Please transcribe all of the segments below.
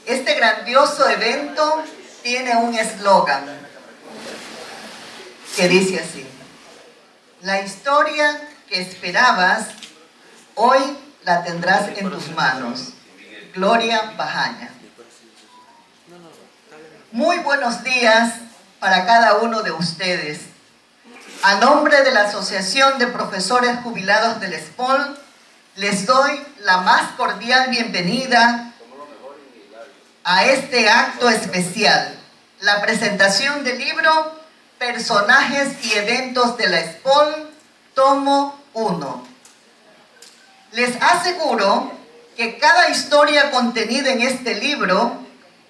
Este grandioso evento tiene un eslogan que dice así: la historia que esperabas, hoy la tendrás en tus manos. Gloria Bajaña. Muy buenos días para cada uno de ustedes. A nombre de la Asociación de Profesores Jubilados del ESPOL, les doy la más cordial bienvenida a este acto especial, la presentación del libro Personajes y Eventos de la ESPOL, tomo 1. Les aseguro que cada historia contenida en este libro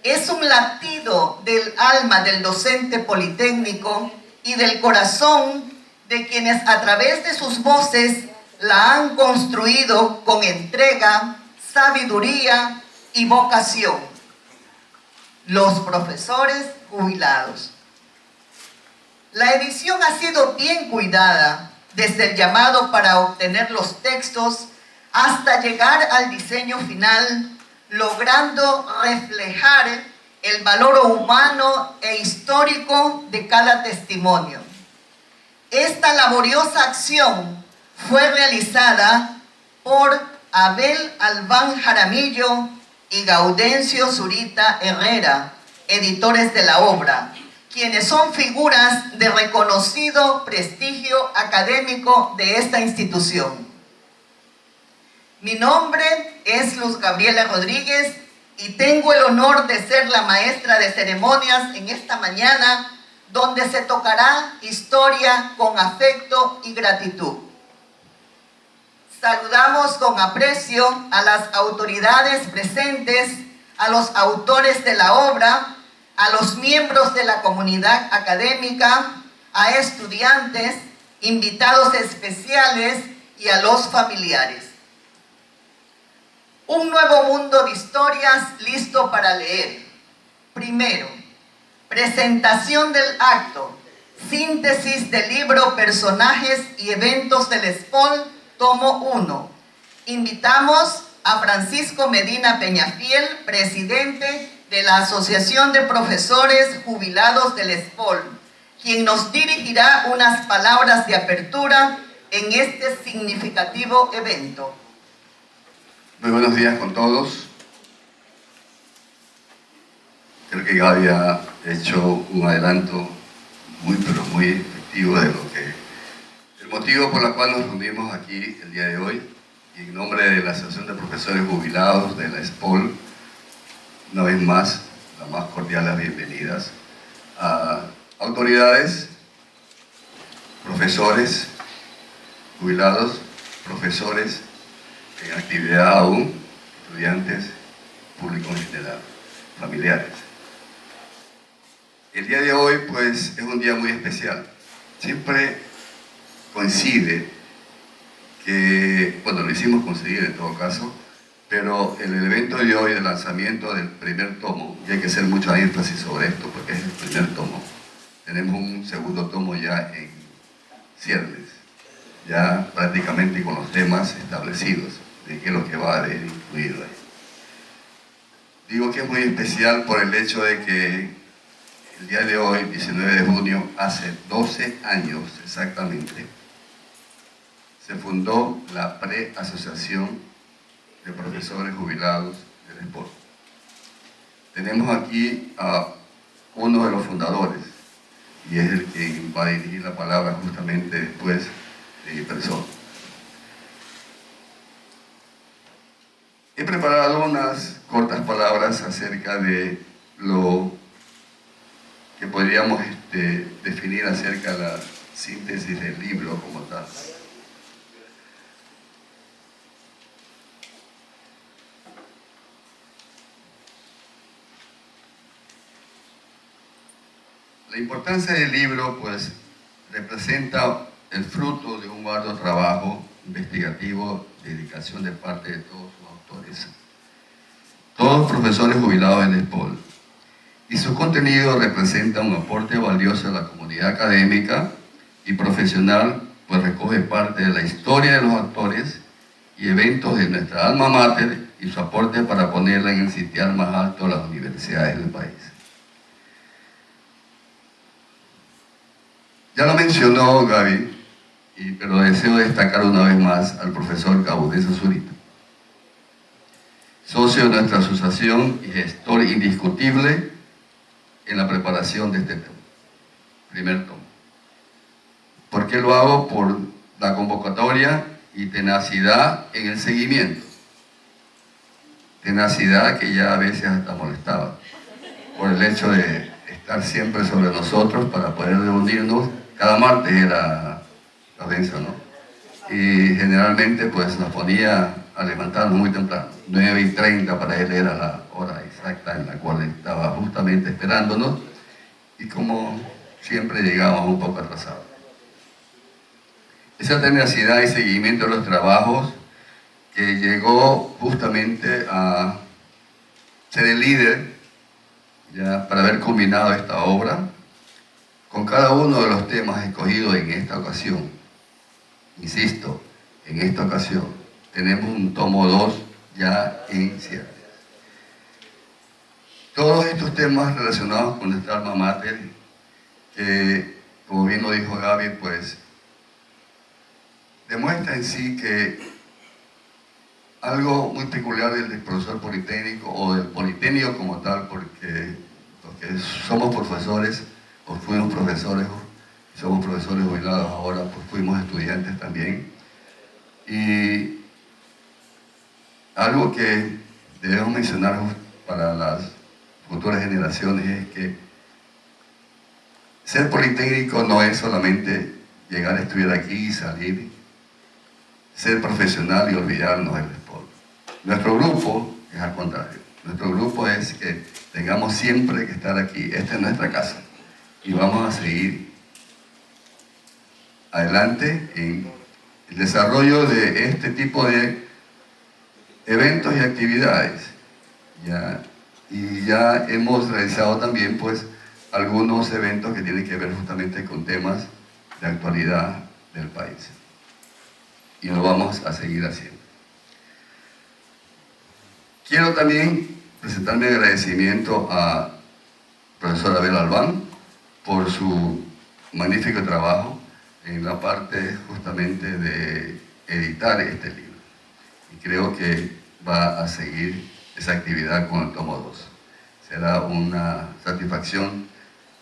es un latido del alma del docente politécnico y del corazón de quienes a través de sus voces la han construido con entrega, sabiduría y vocación. Los profesores jubilados. La edición ha sido bien cuidada, desde el llamado para obtener los textos hasta llegar al diseño final, logrando reflejar el valor humano e histórico de cada testimonio. Esta laboriosa acción fue realizada por Abel Albán Jaramillo y Gaudencio Zurita Herrera, editores de la obra, quienes son figuras de reconocido prestigio académico de esta institución. Mi nombre es Luz Gabriela Rodríguez y tengo el honor de ser la maestra de ceremonias en esta mañana, donde se tocará historia con afecto y gratitud. Saludamos con aprecio a las autoridades presentes, a los autores de la obra, a los miembros de la comunidad académica, a estudiantes, invitados especiales y a los familiares. Un nuevo mundo de historias listo para leer. Primero, presentación del acto, síntesis del libro Personajes y Eventos del ESPOL, tomo 1. Invitamos a Francisco Medina Peñafiel, presidente de la Asociación de Profesores Jubilados del ESPOL, quien nos dirigirá unas palabras de apertura en este significativo evento. Muy buenos días con todos. Creo que Gaby ha hecho un adelanto muy efectivo de el motivo por el cual nos reunimos aquí el día de hoy. Y en nombre de la Asociación de Profesores Jubilados de la ESPOL, una vez más, las más cordiales bienvenidas a autoridades, profesores jubilados, profesores en actividad aún, estudiantes, público en general, familiares. El día de hoy, pues, es un día muy especial. Siempre coincide que, bueno, lo hicimos coincidir en todo caso, pero el evento de hoy, del lanzamiento del primer tomo, y hay que hacer mucho énfasis sobre esto porque es el primer tomo, tenemos un segundo tomo ya en ciernes, ya prácticamente con los temas establecidos de qué es lo que va a haber incluido ahí. Digo que es muy especial por el hecho de que el día de hoy, 19 de junio, hace 12 años exactamente, se fundó la Pre-Asociación de Profesores Jubilados del ESPOL. Tenemos aquí a uno de los fundadores, y es el que va a dirigir la palabra justamente después de mi persona. He preparado unas cortas palabras acerca de lo que podríamos definir acerca de la síntesis del libro como tal. La importancia del libro, pues, representa el fruto de un arduo trabajo investigativo, dedicación de parte de todos sus autores, todos profesores jubilados del ESPOL, y su contenido representa un aporte valioso a la comunidad académica y profesional, pues recoge parte de la historia de los autores y eventos de nuestra alma mater y su aporte para ponerla en el sitial más alto de las universidades del país. Ya lo mencionó Gaby, pero deseo destacar una vez más al profesor Gaudesa Zurita, socio de nuestra asociación y gestor indiscutible en la preparación de este tema, primer tomo. ¿Por qué lo hago? Por la convocatoria y tenacidad en el seguimiento. Tenacidad que ya a veces hasta molestaba, por el hecho de estar siempre sobre nosotros para poder reunirnos. Cada martes era la densa, ¿no? Y generalmente pues nos ponía a levantarnos muy temprano. 9:30 para él era la hora exacta en la cual estaba justamente esperándonos, y como siempre llegábamos un poco atrasados. Esa tenacidad y seguimiento de los trabajos que llegó justamente a ser el líder ya para haber culminado esta obra con cada uno de los temas escogidos en esta ocasión. Insisto, en esta ocasión tenemos un tomo 2 ya en cierre. Todos estos temas relacionados con nuestra alma mater, que como bien lo dijo Gaby, pues demuestra en sí que algo muy peculiar del profesor politécnico o del politécnico como tal, porque los que somos profesores o fuimos profesores, somos profesores jubilados ahora, pues fuimos estudiantes también. Y algo que debemos mencionar para las futuras generaciones es que ser politécnico no es solamente llegar a estudiar aquí y salir, ser profesional y olvidarnos del deporte. Nuestro grupo es al contrario. Nuestro grupo es que tengamos siempre que estar aquí. Esta es nuestra casa y vamos a seguir adelante en el desarrollo de este tipo de eventos y actividades. Y ya hemos realizado también pues algunos eventos que tienen que ver justamente con temas de actualidad del país. Y lo vamos a seguir haciendo. Quiero también presentar mi agradecimiento a profesor Abel Albán por su magnífico trabajo en la parte justamente de editar este libro. Y creo que va a seguir esa actividad con el tomo 2. Será una satisfacción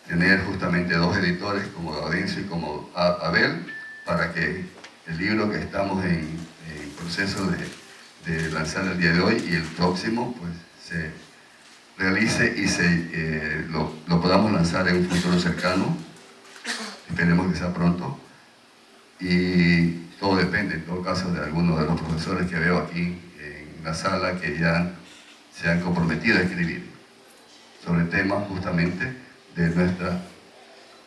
tener justamente dos editores como Gaudencio y como Abel, para que el libro que estamos en proceso de lanzar el día de hoy y el próximo pues se realice y lo podamos lanzar en un futuro cercano. Esperemos que sea pronto. Y todo depende, en todo caso, de algunos de los profesores que veo aquí en la sala que ya se han comprometido a escribir sobre temas justamente de nuestra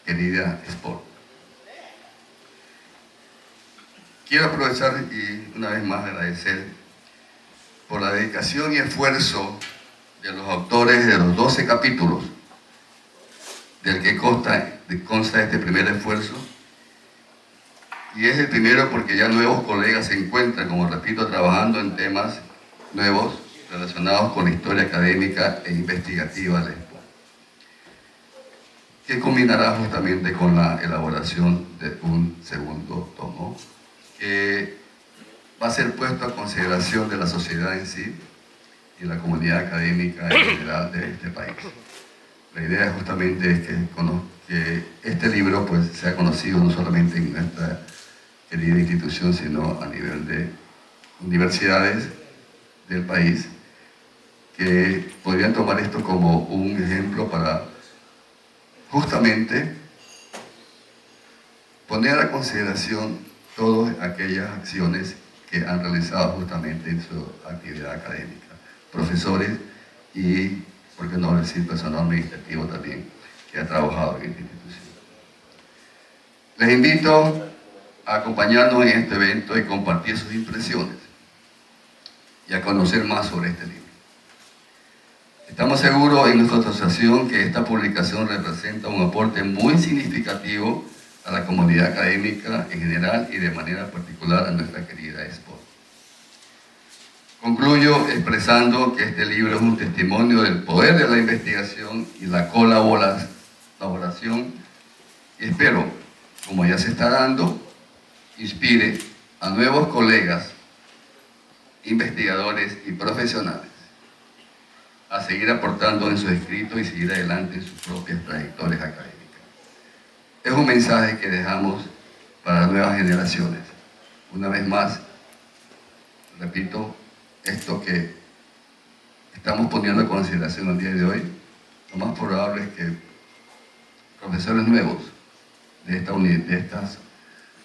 querida sport. Quiero aprovechar y una vez más agradecer por la dedicación y esfuerzo de los autores de los 12 capítulos del que consta este primer esfuerzo. Y es el primero porque ya nuevos colegas se encuentran, como repito, trabajando en temas nuevos relacionados con la historia académica e investigativa del sport, que combinará justamente con la elaboración de un segundo tomo, que va a ser puesto a consideración de la sociedad en sí y la comunidad académica en general de este país. La idea justamente es que este libro pues, sea conocido no solamente en nuestra querida institución, sino a nivel de universidades del país, que podrían tomar esto como un ejemplo para justamente poner a consideración todas aquellas acciones que han realizado justamente en su actividad académica. Profesores y, por qué no decir, personal administrativo también, que ha trabajado en esta institución. Les invito a acompañarnos en este evento y compartir sus impresiones y a conocer más sobre este libro. Estamos seguros en nuestra asociación que esta publicación representa un aporte muy significativo a la comunidad académica en general y de manera particular a nuestra querida sport. Concluyo expresando que este libro es un testimonio del poder de la investigación y la colaboración, y espero, como ya se está dando, inspire a nuevos colegas, investigadores y profesionales a seguir aportando en sus escritos y seguir adelante en sus propias trayectorias académicas. Es un mensaje que dejamos para las nuevas generaciones. Una vez más, repito, esto que estamos poniendo en consideración el día de hoy, lo más probable es que profesores nuevos de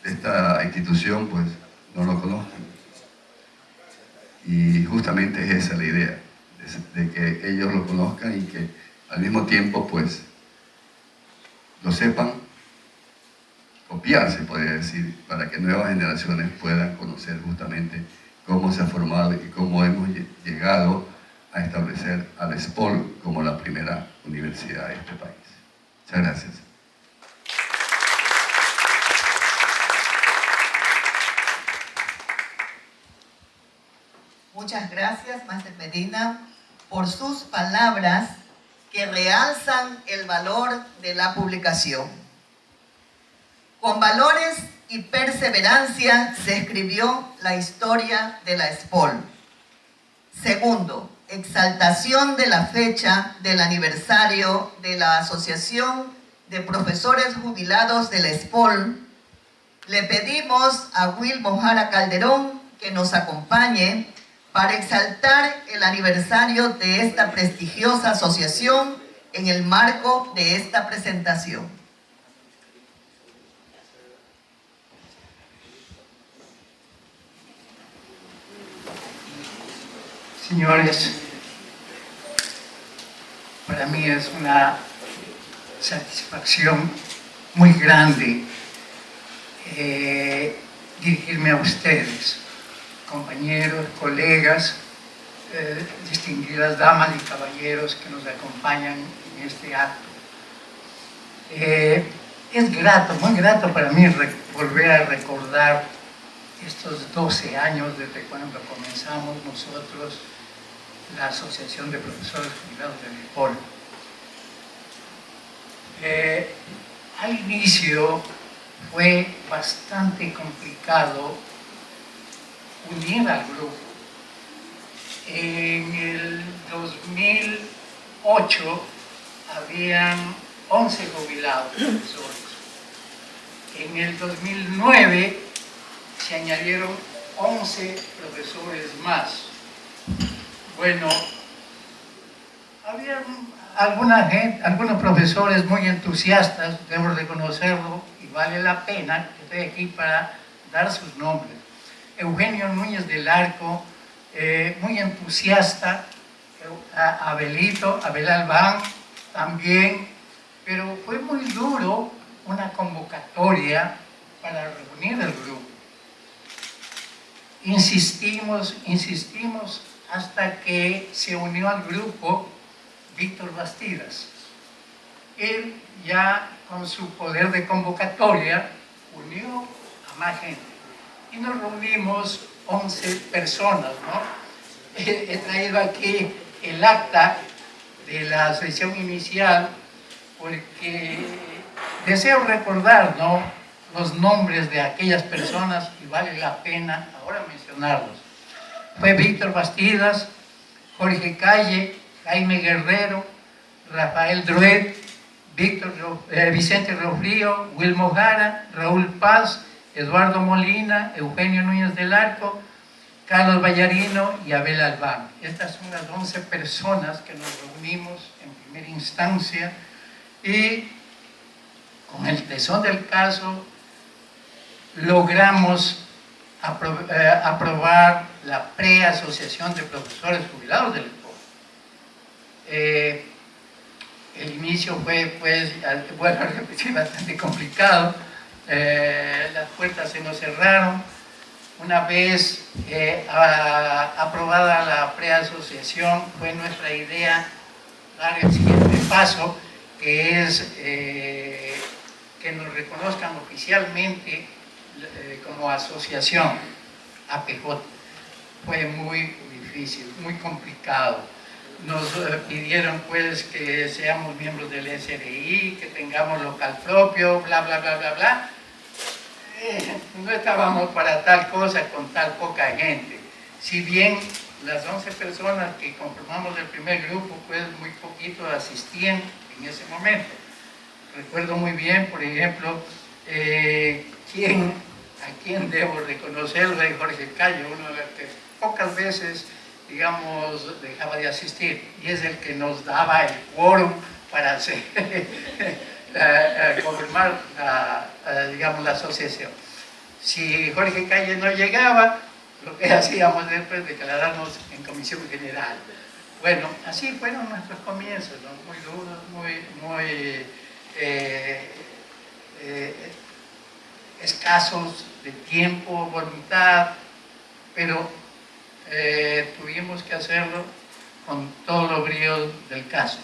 esta institución pues no lo conozcan. Y justamente es esa la idea, de que ellos lo conozcan y que al mismo tiempo pues lo sepan copiar, se podría decir, para que nuevas generaciones puedan conocer justamente cómo se ha formado y cómo hemos llegado a establecer a la SPOL como la primera universidad de este país. Muchas gracias. Muchas gracias, Máster Medina, por sus palabras que realzan el valor de la publicación. Con valores y perseverancia se escribió la historia de la SPOL. Segundo, exaltación de la fecha del aniversario de la Asociación de Profesores Jubilados de la SPOL. Le pedimos a Wilmo Jara Calderón que nos acompañe para exaltar el aniversario de esta prestigiosa asociación en el marco de esta presentación. Señores, para mí es una satisfacción muy grande dirigirme a ustedes, compañeros, colegas, distinguidas damas y caballeros que nos acompañan en este acto. Es grato, muy grato para mí volver a recordar estos 12 años desde cuando comenzamos nosotros la Asociación de Profesores Jubilados de la SPOL. Al inicio fue bastante complicado unir al grupo. En el 2008 habían 11 jubilados profesores. En el 2009 se añadieron 11 profesores más. Bueno, había algunos profesores muy entusiastas, debo reconocerlo, y vale la pena que estoy aquí para dar sus nombres. Eugenio Núñez del Arco, muy entusiasta, Abel Albán también, pero fue muy duro una convocatoria para reunir el grupo. Insistimos hasta que se unió al grupo Víctor Bastidas. Él ya con su poder de convocatoria unió a más gente y nos reunimos 11 personas, ¿no? He traído aquí el acta de la asociación inicial porque deseo recordar, ¿no?, los nombres de aquellas personas y vale la pena ahora mencionarlos. Fue Víctor Bastidas, Jorge Calle, Jaime Guerrero, Rafael Druet, Vicente Rofrío, Wilmo Jara, Raúl Paz, Eduardo Molina, Eugenio Núñez del Arco, Carlos Vallarino y Abel Albán. Estas son las 11 personas que nos reunimos en primera instancia y con el tesón del caso logramos aprobar la preasociación de profesores jubilados del SPOL. El inicio fue, pues, bueno, a repetir, bastante complicado. Las puertas se nos cerraron. Una vez aprobada la preasociación, fue nuestra idea dar el siguiente paso, que es que nos reconozcan oficialmente como asociación APJ. Fue muy difícil, muy complicado. Nos pidieron pues que seamos miembros del SRI, que tengamos local propio, bla, bla, bla, bla, bla. No estábamos para tal cosa con tal poca gente. Si bien las 11 personas que conformamos el primer grupo, pues muy poquito asistían en ese momento. Recuerdo muy bien, por ejemplo, a quien debo reconocer, el rey Jorge Cayo, uno de los que pocas veces, digamos, dejaba de asistir, y es el que nos daba el quórum para hacer, confirmar, digamos, la asociación. Si Jorge Calle no llegaba, lo que hacíamos después declararnos en comisión general. Bueno, así fueron nuestros comienzos, ¿no? Muy duros, muy escasos de tiempo, voluntad, pero tuvimos que hacerlo con todos los bríos del caso.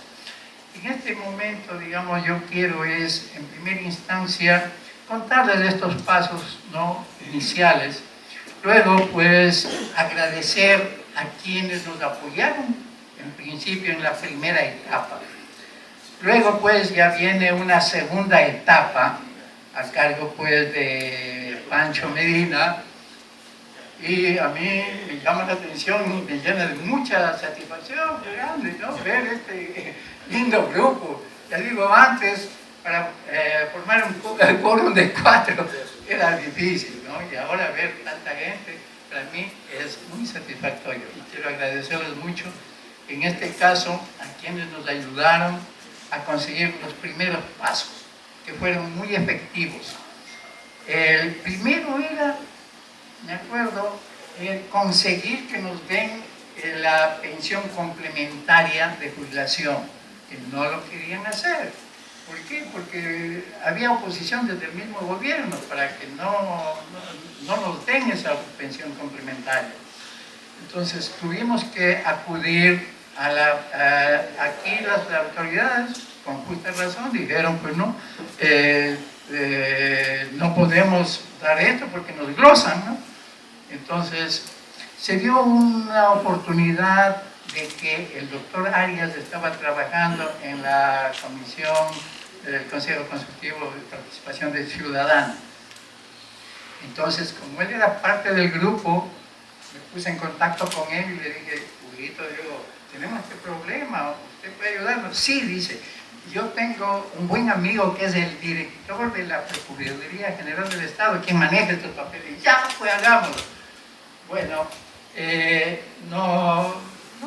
En este momento, digamos, yo quiero es, en primera instancia, contarles estos pasos, ¿no?, iniciales. Luego, pues, agradecer a quienes nos apoyaron, en principio, en la primera etapa. Luego, pues, ya viene una segunda etapa, a cargo, pues, de Pancho Medina, y a mí me llama la atención, me llena de mucha satisfacción grande, ¿no?, ver este lindo grupo. Ya digo, antes, para formar un quórum de 4 era difícil, ¿no? Y ahora ver tanta gente, para mí es muy satisfactorio. Y quiero agradecerles mucho, en este caso, a quienes nos ayudaron a conseguir los primeros pasos, que fueron muy efectivos. El primero era, me acuerdo, conseguir que nos den la pensión complementaria de jubilación, que no lo querían hacer. ¿Por qué? Porque había oposición desde el mismo gobierno para que no nos den esa pensión complementaria. Entonces tuvimos que acudir aquí las autoridades, con justa razón, dijeron, pues no, no podemos dar esto porque nos glosan, ¿no? Entonces se dio una oportunidad de que el doctor Arias estaba trabajando en la comisión del Consejo Consultivo de Participación del Ciudadano. Entonces, como él era parte del grupo, me puse en contacto con él y le dije, Huguito, tenemos este problema, ¿usted puede ayudarnos? Sí, dice, yo tengo un buen amigo que es el director de la Procuraduría General del Estado, quien maneja estos papeles. Ya, pues hagámoslo. Bueno, no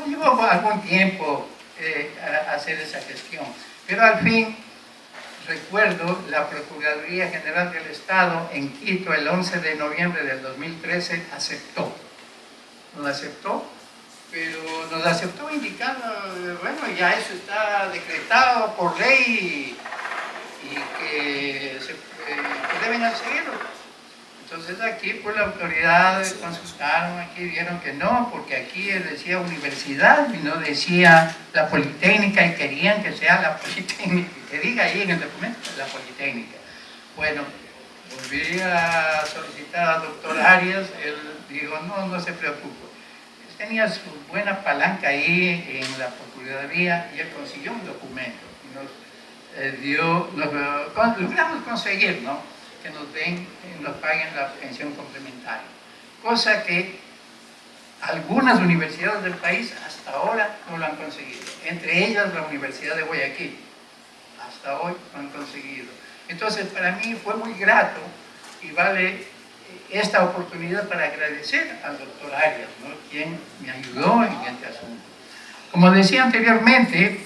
llevó algún tiempo a hacer esa gestión, pero al fin, recuerdo, la Procuraduría General del Estado en Quito el 11 de noviembre del 2013 aceptó. Nos aceptó, pero nos aceptó indicando, bueno, ya eso está decretado por ley y que deben seguirlo. Entonces aquí pues las autoridades consultaron, aquí vieron que no, porque aquí decía universidad y no decía la Politécnica y querían que sea la Politécnica, que diga ahí en el documento la Politécnica. Bueno, volví a solicitar al doctor Arias, él dijo, no se preocupe. Tenía su buena palanca ahí en la Procuraduría y él consiguió un documento y logramos conseguir, ¿no?, que nos paguen la pensión complementaria. Cosa que algunas universidades del país hasta ahora no lo han conseguido. Entre ellas la Universidad de Guayaquil. Hasta hoy lo han conseguido. Entonces para mí fue muy grato y vale esta oportunidad para agradecer al doctor Arias, ¿no?, quien me ayudó en este asunto. Como decía anteriormente,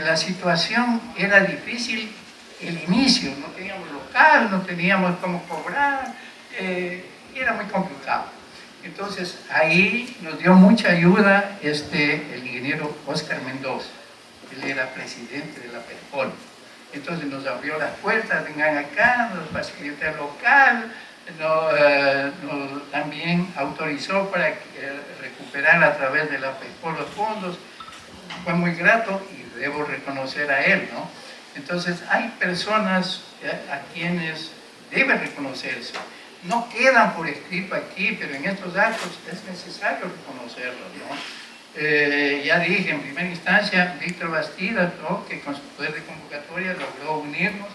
la situación era difícil el inicio, no teníamos local, no teníamos cómo cobrar, y era muy complicado. Entonces ahí nos dio mucha ayuda el ingeniero Óscar Mendoza, él era presidente de la PERPOL. Entonces nos abrió las puertas, vengan acá, nos facilitó el local, también autorizó para recuperar a través de la PERPOL los fondos. Fue muy grato y debo reconocer a él, ¿no? Entonces hay personas a quienes deben reconocerse. no quedan por escrito aquí, pero en estos actos es necesario reconocerlos, ¿no? Ya dije, en primera instancia, Víctor Bastidas, ¿no?, que con su poder de convocatoria logró unirnos,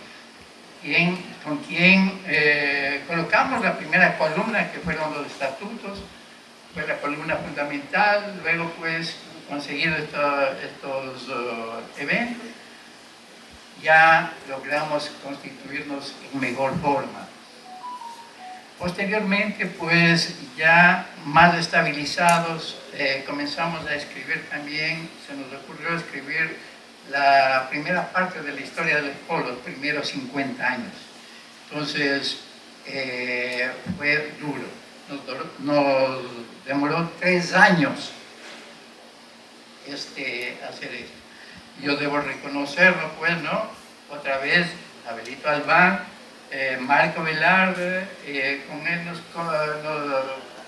con quien colocamos la primera columna, que fueron los estatutos, fue la columna fundamental, luego pues conseguido estos eventos, ya logramos constituirnos en mejor forma. Posteriormente, pues ya más estabilizados, comenzamos a escribir también, se nos ocurrió escribir la primera parte de la historia del ESPOL, los primeros 50 años. Entonces, fue duro, nos demoró 3 años hacer esto. Yo debo reconocerlo, pues, ¿no? Otra vez, Abelito Albán, Marco Velarde, con él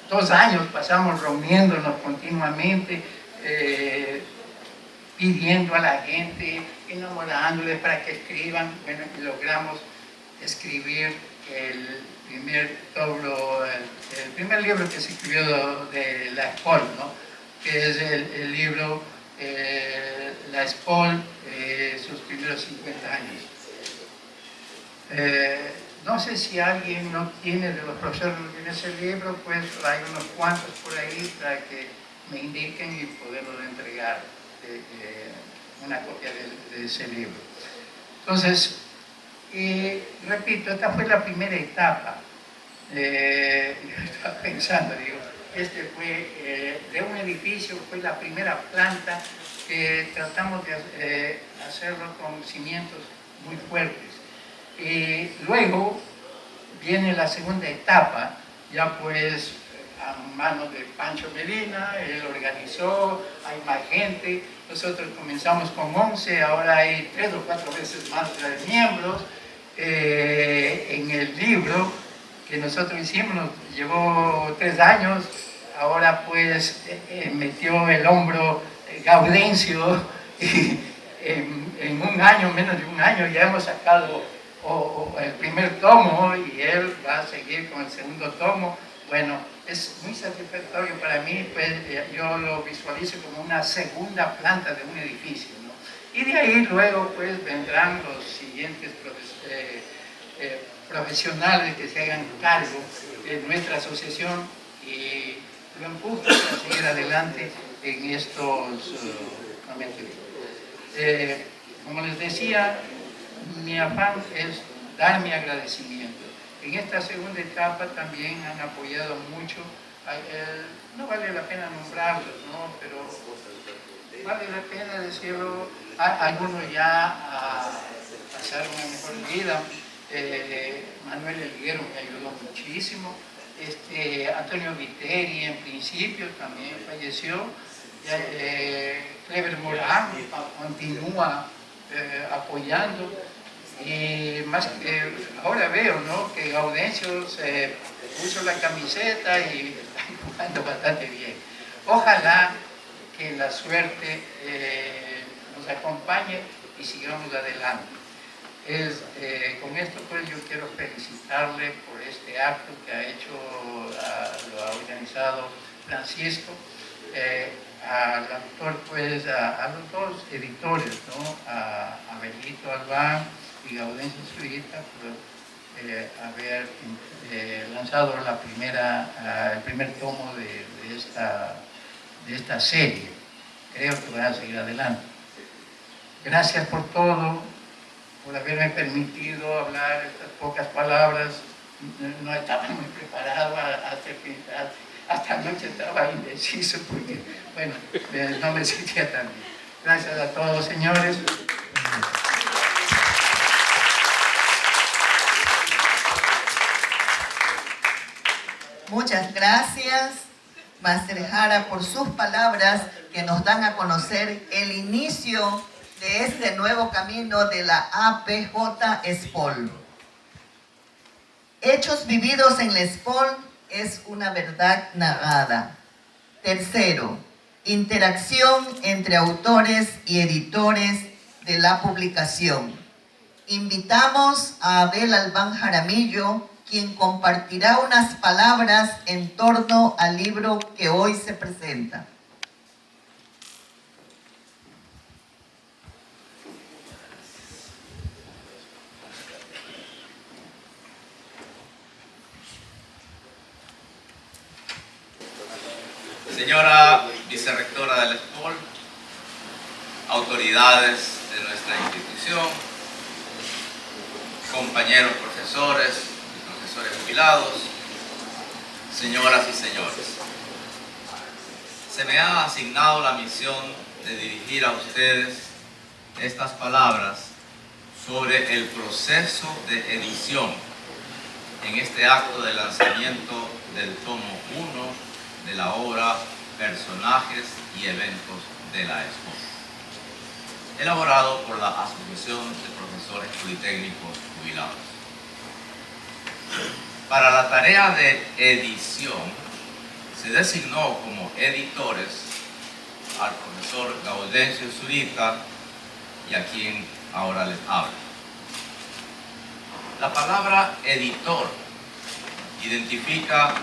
2 años pasamos reuniéndonos continuamente, pidiendo a la gente, enamorándoles para que escriban. Bueno, y logramos escribir el primer libro que se escribió de la ESPOL, ¿no?, que es el libro La ESPOL, sus primeros 50 años. No sé si alguien no tiene, de los profesores no tiene ese libro, pues hay unos cuantos por ahí para que me indiquen y poderlo entregar una copia de ese libro. Entonces, repito, esta fue la primera etapa. Yo estaba pensando, digo, fue de un edificio, fue la primera planta que tratamos de hacerlo con cimientos muy fuertes. Y luego viene la segunda etapa, ya pues a manos de Pancho Medina, él organizó, hay más gente, nosotros comenzamos con 11, ahora hay 3 o 4 veces más de miembros. En el libro que nosotros hicimos, nos llevó 3 años, ahora pues metió el hombro Gaudencio y en un año, menos de un año, ya hemos sacado el primer tomo y él va a seguir con el segundo tomo. Bueno, es muy satisfactorio para mí, pues yo lo visualizo como una segunda planta de un edificio, ¿no? Y de ahí luego pues vendrán los siguientes profesionales que se hagan cargo de nuestra asociación y lo empujan a seguir adelante en estos momentos. Como les decía, mi afán es dar mi agradecimiento. En esta segunda etapa también han apoyado mucho, no vale la pena nombrarlos, ¿no?, pero vale la pena decirlo, algunos ya pasaron una mejor vida. Manuel Elguero me ayudó muchísimo, Antonio Viteri en principio también falleció, Clever Morán continúa apoyando, y más ahora veo, ¿no?, que Gaudencio se puso la camiseta y está jugando bastante bien. Ojalá que la suerte nos acompañe y sigamos adelante. Con esto pues yo quiero felicitarle por este acto que ha hecho, lo ha organizado Francisco, al autor, pues a los 2 editores, ¿no?, a Abelito Albán y Gaudencio Zurita, por haber lanzado el primer tomo de esta serie. Creo que van a seguir adelante. Gracias por todo, por haberme permitido hablar estas pocas palabras. No estaba muy preparado, hasta anoche estaba indeciso porque, bueno, no me sentía tan bien. Gracias a todos, señores. Muchas gracias, Máster Jara, por sus palabras que nos dan a conocer el inicio de este nuevo camino de la APJ ESPOL. Hechos vividos en la ESPOL es una verdad narrada. Tercero, interacción entre autores y editores de la publicación. Invitamos a Abel Albán Jaramillo, quien compartirá unas palabras en torno al libro que hoy se presenta. Señora vicerrectora del SPOL, autoridades de nuestra institución, compañeros profesores y profesores jubilados, señoras y señores, se me ha asignado la misión de dirigir a ustedes estas palabras sobre el proceso de edición en este acto de lanzamiento del tomo 1 de la obra Personajes y Eventos de la Expo, elaborado por la Asociación de Profesores Politécnicos Jubilados. Para la tarea de edición se designó como editores al profesor Gaudencio Zurita y a quien ahora les hablo. La palabra editor identifica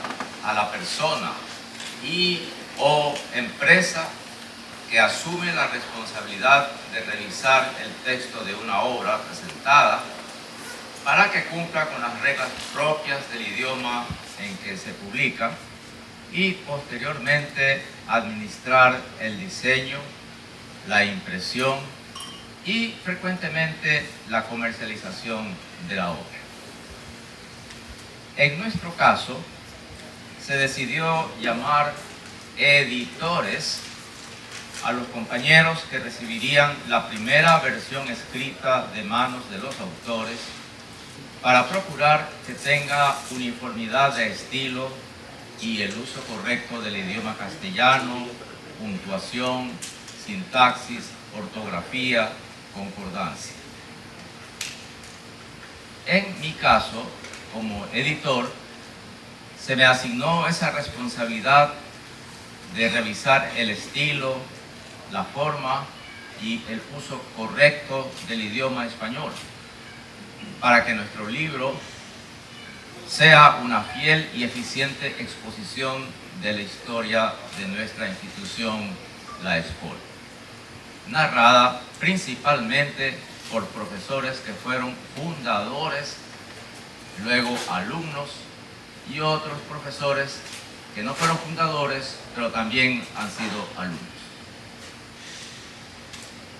a la persona y o empresa que asume la responsabilidad de revisar el texto de una obra presentada para que cumpla con las reglas propias del idioma en que se publica y posteriormente administrar el diseño, la impresión y frecuentemente la comercialización de la obra. En nuestro caso, se decidió llamar editores a los compañeros que recibirían la primera versión escrita de manos de los autores para procurar que tenga uniformidad de estilo y el uso correcto del idioma castellano, puntuación, sintaxis, ortografía, concordancia. En mi caso, como editor, se me asignó esa responsabilidad de revisar el estilo, la forma y el uso correcto del idioma español para que nuestro libro sea una fiel y eficiente exposición de la historia de nuestra institución, la SPOL, narrada principalmente por profesores que fueron fundadores, luego alumnos y otros profesores que no fueron fundadores, pero también han sido alumnos.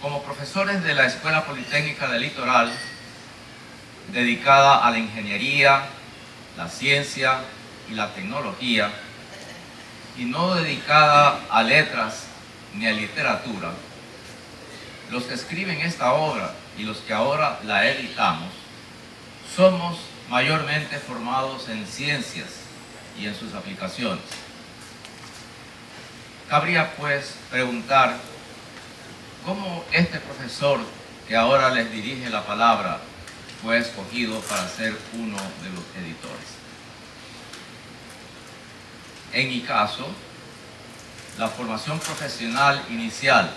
Como profesores de la Escuela Politécnica del Litoral, dedicada a la ingeniería, la ciencia y la tecnología, y no dedicada a letras ni a literatura, los que escriben esta obra y los que ahora la editamos, somos mayormente formados en ciencias y en sus aplicaciones. Cabría pues preguntar cómo este profesor que ahora les dirige la palabra fue escogido para ser uno de los editores. En mi caso, la formación profesional inicial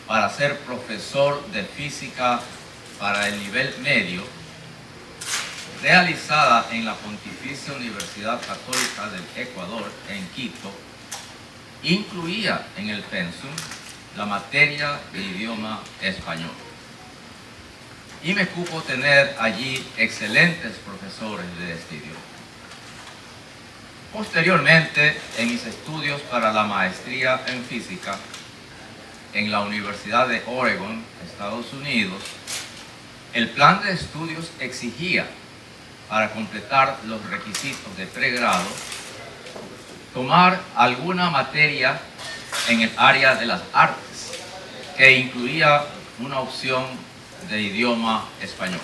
para ser profesor de física para el nivel medio, realizada en la Pontificia Universidad Católica del Ecuador, en Quito, incluía en el pensum la materia de idioma español. Y me cupo tener allí excelentes profesores de este idioma. Posteriormente, en mis estudios para la maestría en física en la Universidad de Oregon, Estados Unidos, el plan de estudios exigía, para completar los requisitos de pregrado, tomar alguna materia en el área de las artes, que incluía una opción de idioma español.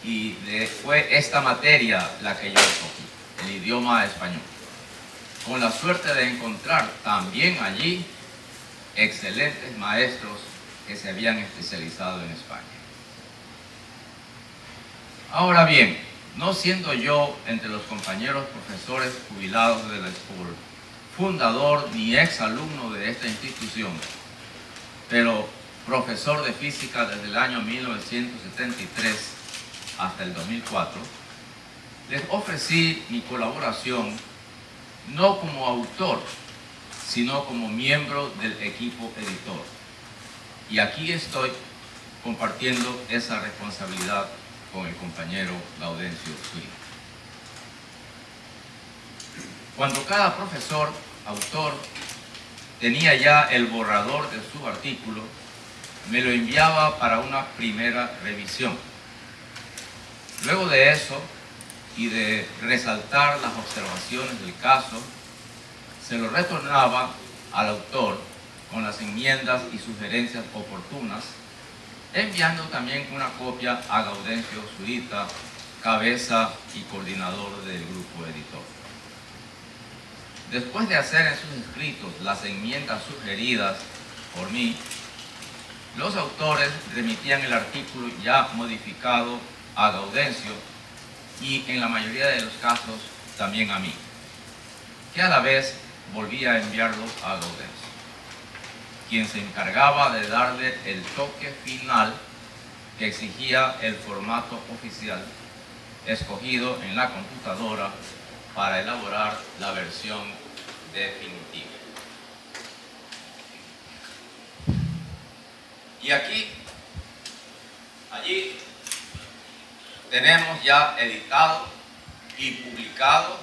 Y fue esta materia la que yo escogí, el idioma español, con la suerte de encontrar también allí excelentes maestros que se habían especializado en España. Ahora bien, no siendo yo entre los compañeros profesores jubilados de la SPOL, fundador ni ex alumno de esta institución, pero profesor de física desde el año 1973, hasta el 2004, les ofrecí mi colaboración no como autor, sino como miembro del equipo editor. Y aquí estoy compartiendo esa responsabilidad con el compañero Gaudencio Zurita. Cuando cada profesor, autor, tenía ya el borrador de su artículo, me lo enviaba para una primera revisión. Luego de eso, y de resaltar las observaciones del caso, se lo retornaba al autor con las enmiendas y sugerencias oportunas, enviando también una copia a Gaudencio Zurita, cabeza y coordinador del grupo editor. Después de hacer en sus escritos las enmiendas sugeridas por mí, los autores remitían el artículo ya modificado a Gaudencio y en la mayoría de los casos también a mí, que a la vez volvía a enviarlos a Gaudencio, quien se encargaba de darle el toque final que exigía el formato oficial escogido en la computadora para elaborar la versión definitiva. Y allí tenemos ya editado y publicado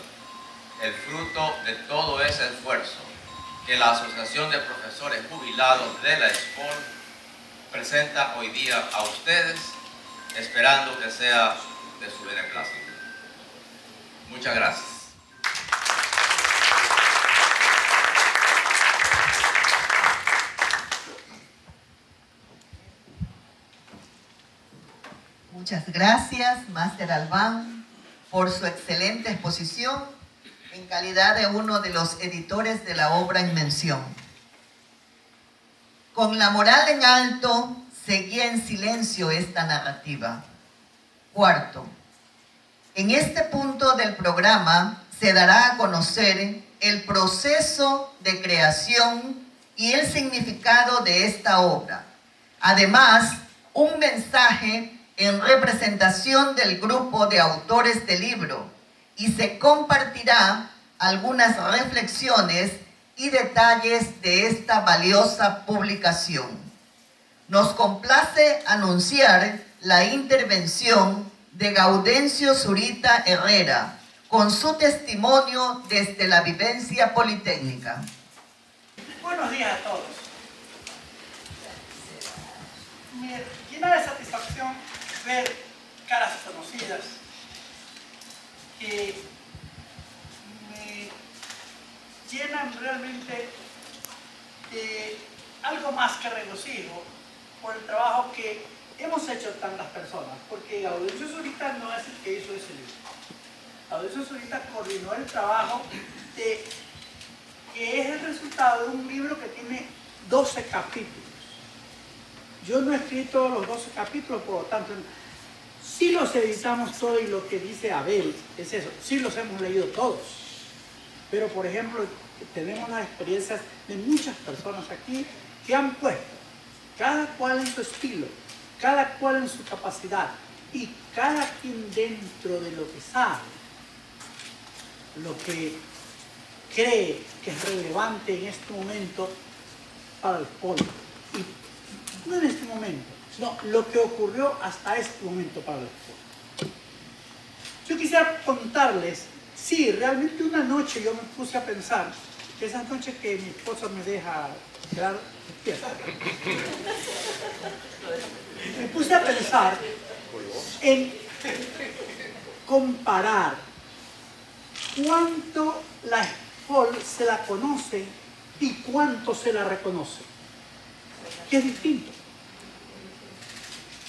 el fruto de todo ese esfuerzo que la Asociación de Profesores Jubilados de la ESPOL presenta hoy día a ustedes, esperando que sea de su beneplácito. Muchas gracias. Muchas gracias, Máster Albán, por su excelente exposición en calidad de uno de los editores de la obra en mención. Con la moral en alto, seguía en silencio esta narrativa. Cuarto, en este punto del programa se dará a conocer el proceso de creación y el significado de esta obra. Además, un mensaje en representación del grupo de autores del libro, y se compartirá algunas reflexiones y detalles de esta valiosa publicación. Nos complace anunciar la intervención de Gaudencio Zurita Herrera con su testimonio desde la vivencia politécnica. Buenos días a todos. Me llena de satisfacción ver caras conocidas que me llenan realmente de algo más que regocijo por el trabajo que hemos hecho tantas personas, porque Gaudencio Zurita no es el que hizo ese libro. Gaudencio Zurita coordinó el trabajo que es el resultado de un libro que tiene 12 capítulos. Yo no he escrito los 12 capítulos, por lo tanto, sí los editamos todos, y lo que dice Abel es eso, sí los hemos leído todos. Pero, por ejemplo, tenemos las experiencias de muchas personas aquí que han puesto, cada cual en su estilo, cada cual en su capacidad, y cada quien dentro de lo que sabe, lo que cree que es relevante en este momento para el pueblo. Y no en este momento, sino lo que ocurrió hasta este momento para el pueblo. Yo quisiera contarles, sí, realmente una noche yo me puse a pensar, esa noche que mi esposa me deja quedar despierta, me puse a pensar en comparar cuánto la ESPOL se la conoce y cuánto se la reconoce, que es distinto.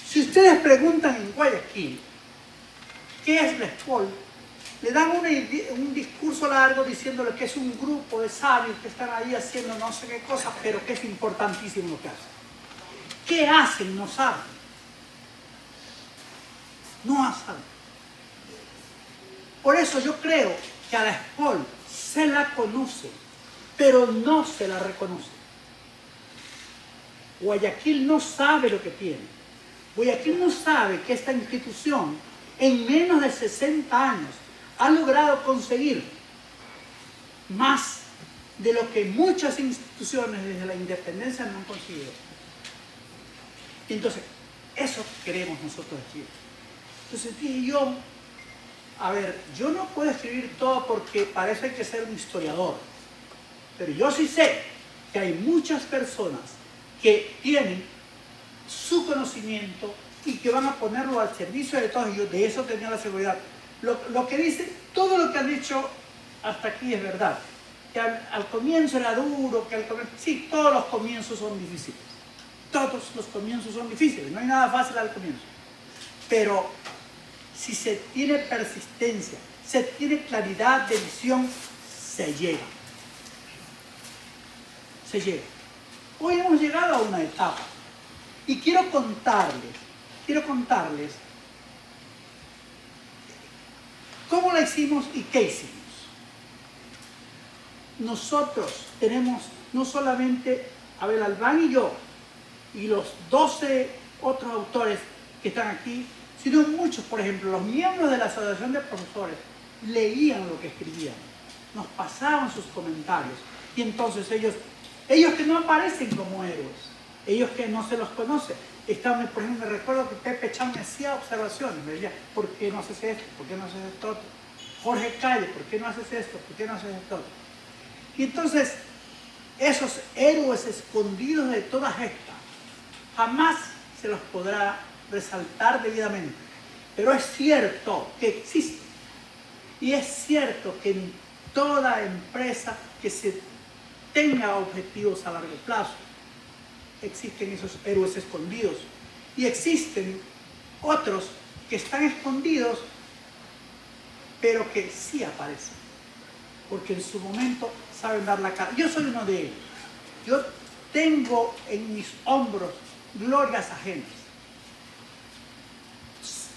Si ustedes preguntan en Guayaquil qué es la ESPOL, le dan un discurso largo diciéndole que es un grupo de sabios que están ahí haciendo no sé qué cosas, pero que es importantísimo lo que hacen. ¿Qué hacen? No saben. No saben. Por eso yo creo que a la ESPOL se la conoce, pero no se la reconoce. Guayaquil no sabe lo que tiene. Guayaquil no sabe que esta institución en menos de 60 años, ha logrado conseguir más de lo que muchas instituciones desde la independencia no han conseguido. Entonces, eso queremos nosotros aquí. Entonces dije yo, a ver, yo no puedo escribir todo porque para eso hay que ser un historiador. Pero yo sí sé que hay muchas personas que tienen su conocimiento y que van a ponerlo al servicio de todos. Y yo de eso tenía la seguridad. Lo que dicen, todo lo que han dicho hasta aquí es verdad. Que al comienzo era duro, que al comienzo... Sí, todos los comienzos son difíciles. Todos los comienzos son difíciles. No hay nada fácil al comienzo. Pero si se tiene persistencia, se tiene claridad de visión, se llega. Se llega. Hoy hemos llegado a una etapa. Y quiero contarles cómo la hicimos y qué hicimos. Nosotros tenemos no solamente Abel Albán y yo, y los 12 otros autores que están aquí, sino muchos, por ejemplo, los miembros de la Asociación de Profesores leían lo que escribían, nos pasaban sus comentarios, y entonces ellos que no aparecen como héroes, ellos que no se los conoce, estaban, por ejemplo, me recuerdo que Pepe Chan me hacía observaciones, me decía, ¿por qué no haces esto? ¿Por qué no haces esto otro? Jorge Calle, ¿por qué no haces esto? ¿Por qué no haces esto otro? Y entonces, esos héroes escondidos de todas estas, jamás se los podrá resaltar debidamente. Pero es cierto que existen. Y es cierto que en toda empresa que se tenga objetivos a largo plazo, existen esos héroes escondidos. Y existen otros que están escondidos, pero que sí aparecen. Porque en su momento saben dar la cara. Yo soy uno de ellos. Yo tengo en mis hombros glorias ajenas.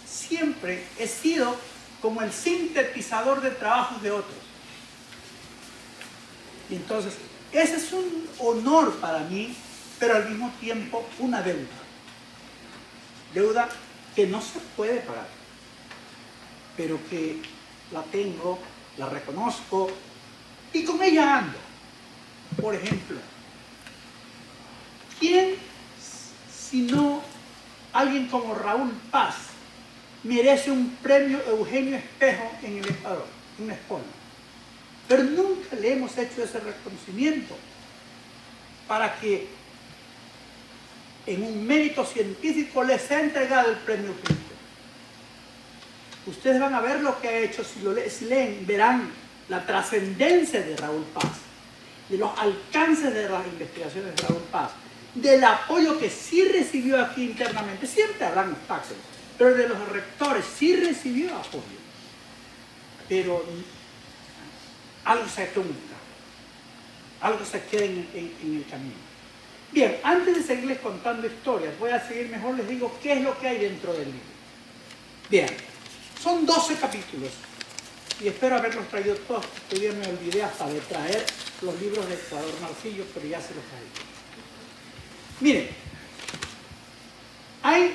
Siempre he sido como el sintetizador de trabajos de otros. Y entonces, ese es un honor para mí, pero al mismo tiempo una deuda. Deuda que no se puede pagar, pero que la tengo, la reconozco y con ella ando. Por ejemplo, ¿quién, si no alguien como Raúl Paz, merece un premio Eugenio Espejo en el Ecuador, en España? Pero nunca le hemos hecho ese reconocimiento para que en un mérito científico les ha entregado el premio Eugenio. Ustedes van a ver lo que ha hecho, si leen, verán la trascendencia de Raúl Paz, de los alcances de las investigaciones de Raúl Paz, del apoyo que sí recibió aquí internamente. Siempre habrán obstáculos, pero de los rectores sí recibió apoyo. Pero algo se trunca, algo se queda en el camino. Bien, antes de seguirles contando historias, voy a seguir mejor, les digo qué es lo que hay dentro del libro. Bien, son 12 capítulos y espero haberlos traído todos. Hoy día me olvidé hasta de traer los libros de Ecuador Marcillo, pero ya se los traí. Miren, hay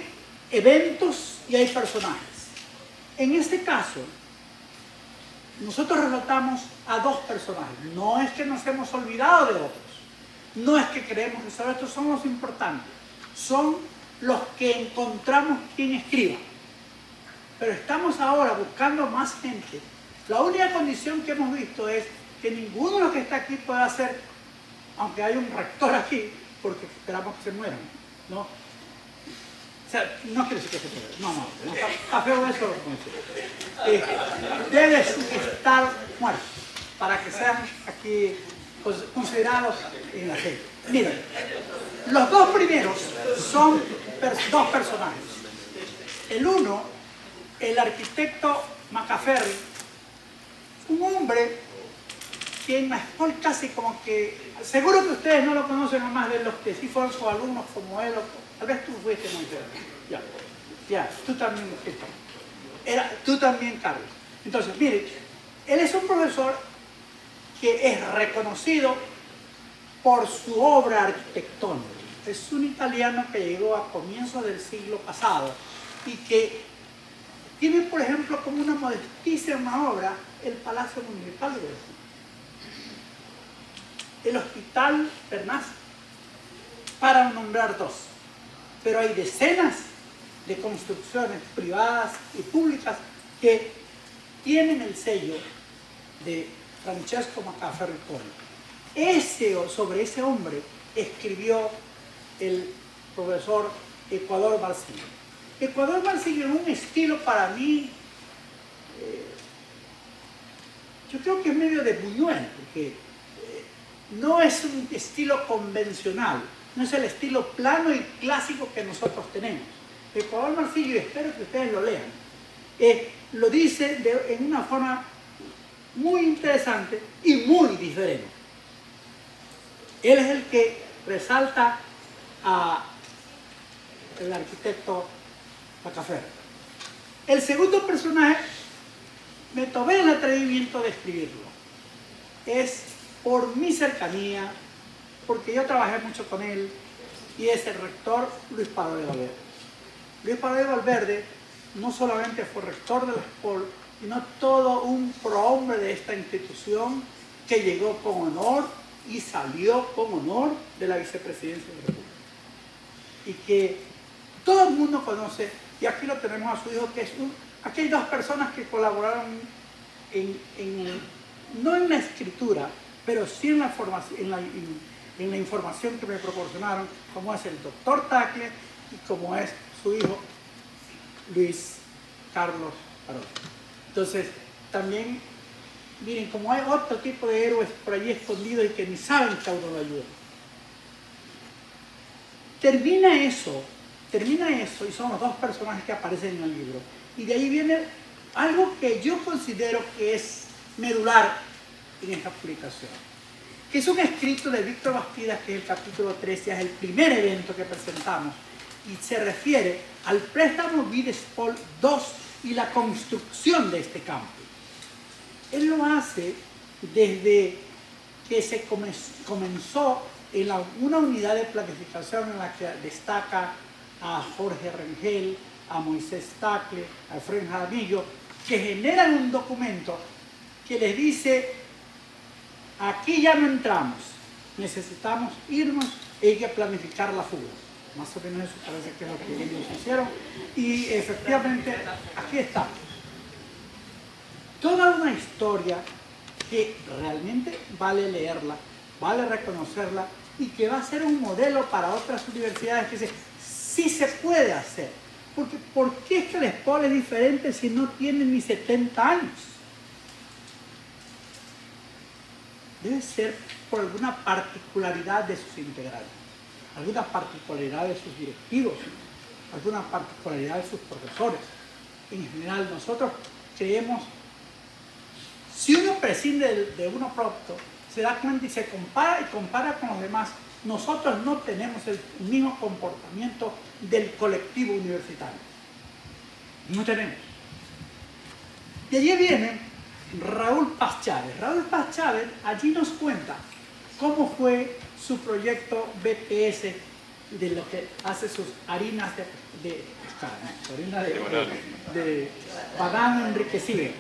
eventos y hay personajes. En este caso, nosotros relatamos a dos personajes. No es que nos hemos olvidado de otros. No es que creemos que solo estos son los importantes. Son los que encontramos quien escriba. Pero estamos ahora buscando más gente. La única condición que hemos visto es que ninguno de los que está aquí pueda ser, aunque hay un rector aquí, porque esperamos que se mueran, ¿no? O sea, no quiere decir que se mueran. No, está feo eso. Debe estar muerto para que sean aquí considerados en la serie. Miren, los dos primeros son dos personajes. El uno, el arquitecto Macaferri, un hombre que en la escuela casi como que, seguro que ustedes no lo conocen más de los que sí fueron sus alumnos como él, tal vez tú fuiste muy bien. Ya, tú también, tú también, Carlos. Entonces, miren, él es un profesor que es reconocido por su obra arquitectónica. Es un italiano que llegó a comienzos del siglo pasado y que tiene, por ejemplo, como una modestísima obra el Palacio Municipal de Guayaquil, el Hospital Pernas, para nombrar dos. Pero hay decenas de construcciones privadas y públicas que tienen el sello de Francesco Maccaferro Polo. Sobre ese hombre escribió el profesor Ecuador Marcillo. Ecuador Marcillo en un estilo para mí, yo creo que es medio de Buñuel, porque no es un estilo convencional, no es el estilo plano y clásico que nosotros tenemos. Ecuador Marcillo, y espero que ustedes lo lean, lo dice en una forma muy interesante y muy diferente. Él es el que resalta al arquitecto Maccaferro. El segundo personaje, me tomé el atrevimiento de escribirlo. Es por mi cercanía, porque yo trabajé mucho con él, y es el rector Luis Pardo de Valverde. Luis Pardo de Valverde no solamente fue rector de la SPOL, sino todo un prohombre de esta institución que llegó con honor y salió con honor de la vicepresidencia de la República. Y que todo el mundo conoce, y aquí lo tenemos a su hijo, que es aquí hay dos personas que colaboraron no en la escritura, pero sí en la información que me proporcionaron, como es el doctor Tagle y como es su hijo Luis Carlos Parot. Entonces, también, miren, como hay otro tipo de héroes por allí escondidos y que ni saben que a uno lo ayudan. Termina eso, y son los dos personajes que aparecen en el libro. Y de ahí viene algo que yo considero que es medular en esta publicación, que es un escrito de Víctor Bastidas, que es el capítulo 13, es el primer evento que presentamos, y se refiere al préstamo Videspol II y la construcción de este campo. Él lo hace desde que se comenzó en una unidad de planificación en la que destaca a Jorge Rengel, a Moisés Tagle, a Efraín Jaramillo, que generan un documento que les dice: aquí ya no entramos, necesitamos irnos y hay que planificar la fuga. Más o menos eso parece que es lo que ellos hicieron, y efectivamente aquí está. Toda una historia que realmente vale leerla, vale reconocerla, y que va a ser un modelo para otras universidades que dicen: sí se puede hacer. Porque ¿por qué es que la SPOL es diferente si no tiene ni 70 años? Debe ser por alguna particularidad de sus integrantes, alguna particularidad de sus directivos, alguna particularidad de sus profesores. En general, nosotros creemos, si uno prescinde de uno propio, se da cuenta y se compara con los demás, nosotros no tenemos el mismo comportamiento del colectivo universitario. No tenemos. De allí viene Raúl Paz Chávez. Raúl Paz Chávez allí nos cuenta cómo fue su proyecto BPS, de lo que hace sus harinas de banano enriquecido.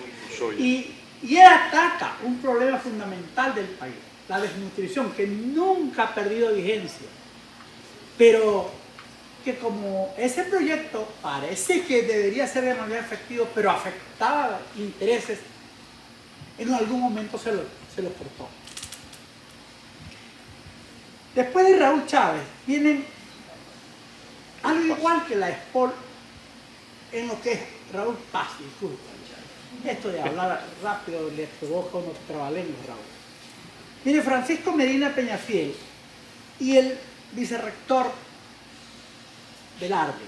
Y él ataca un problema fundamental del país, la desnutrición, que nunca ha perdido vigencia, pero que como ese proyecto parece que debería ser de manera efectiva, pero afectaba intereses, en algún momento se lo cortó. Después de Raúl Chávez vienen, algo igual que la SPOL, en lo que es Raúl Paz, disculpa. Esto de hablar rápido le provoca unos trabalenguas, Raúl. Viene Francisco Medina Peñafiel y el vicerrector Velarde.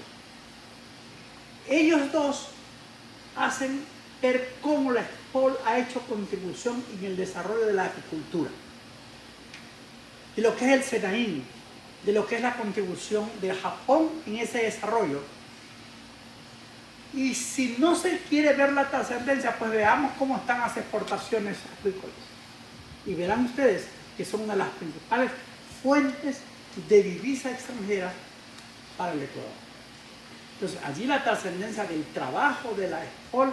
Ellos dos hacen ver cómo la SPOL ha hecho contribución en el desarrollo de la apicultura, de lo que es el SENAIN, de lo que es la contribución de Japón en ese desarrollo. Y si no se quiere ver la trascendencia, pues veamos cómo están las exportaciones agrícolas. Y verán ustedes que son una de las principales fuentes de divisa extranjera para el Ecuador. Entonces, allí la trascendencia del trabajo de la SPOL,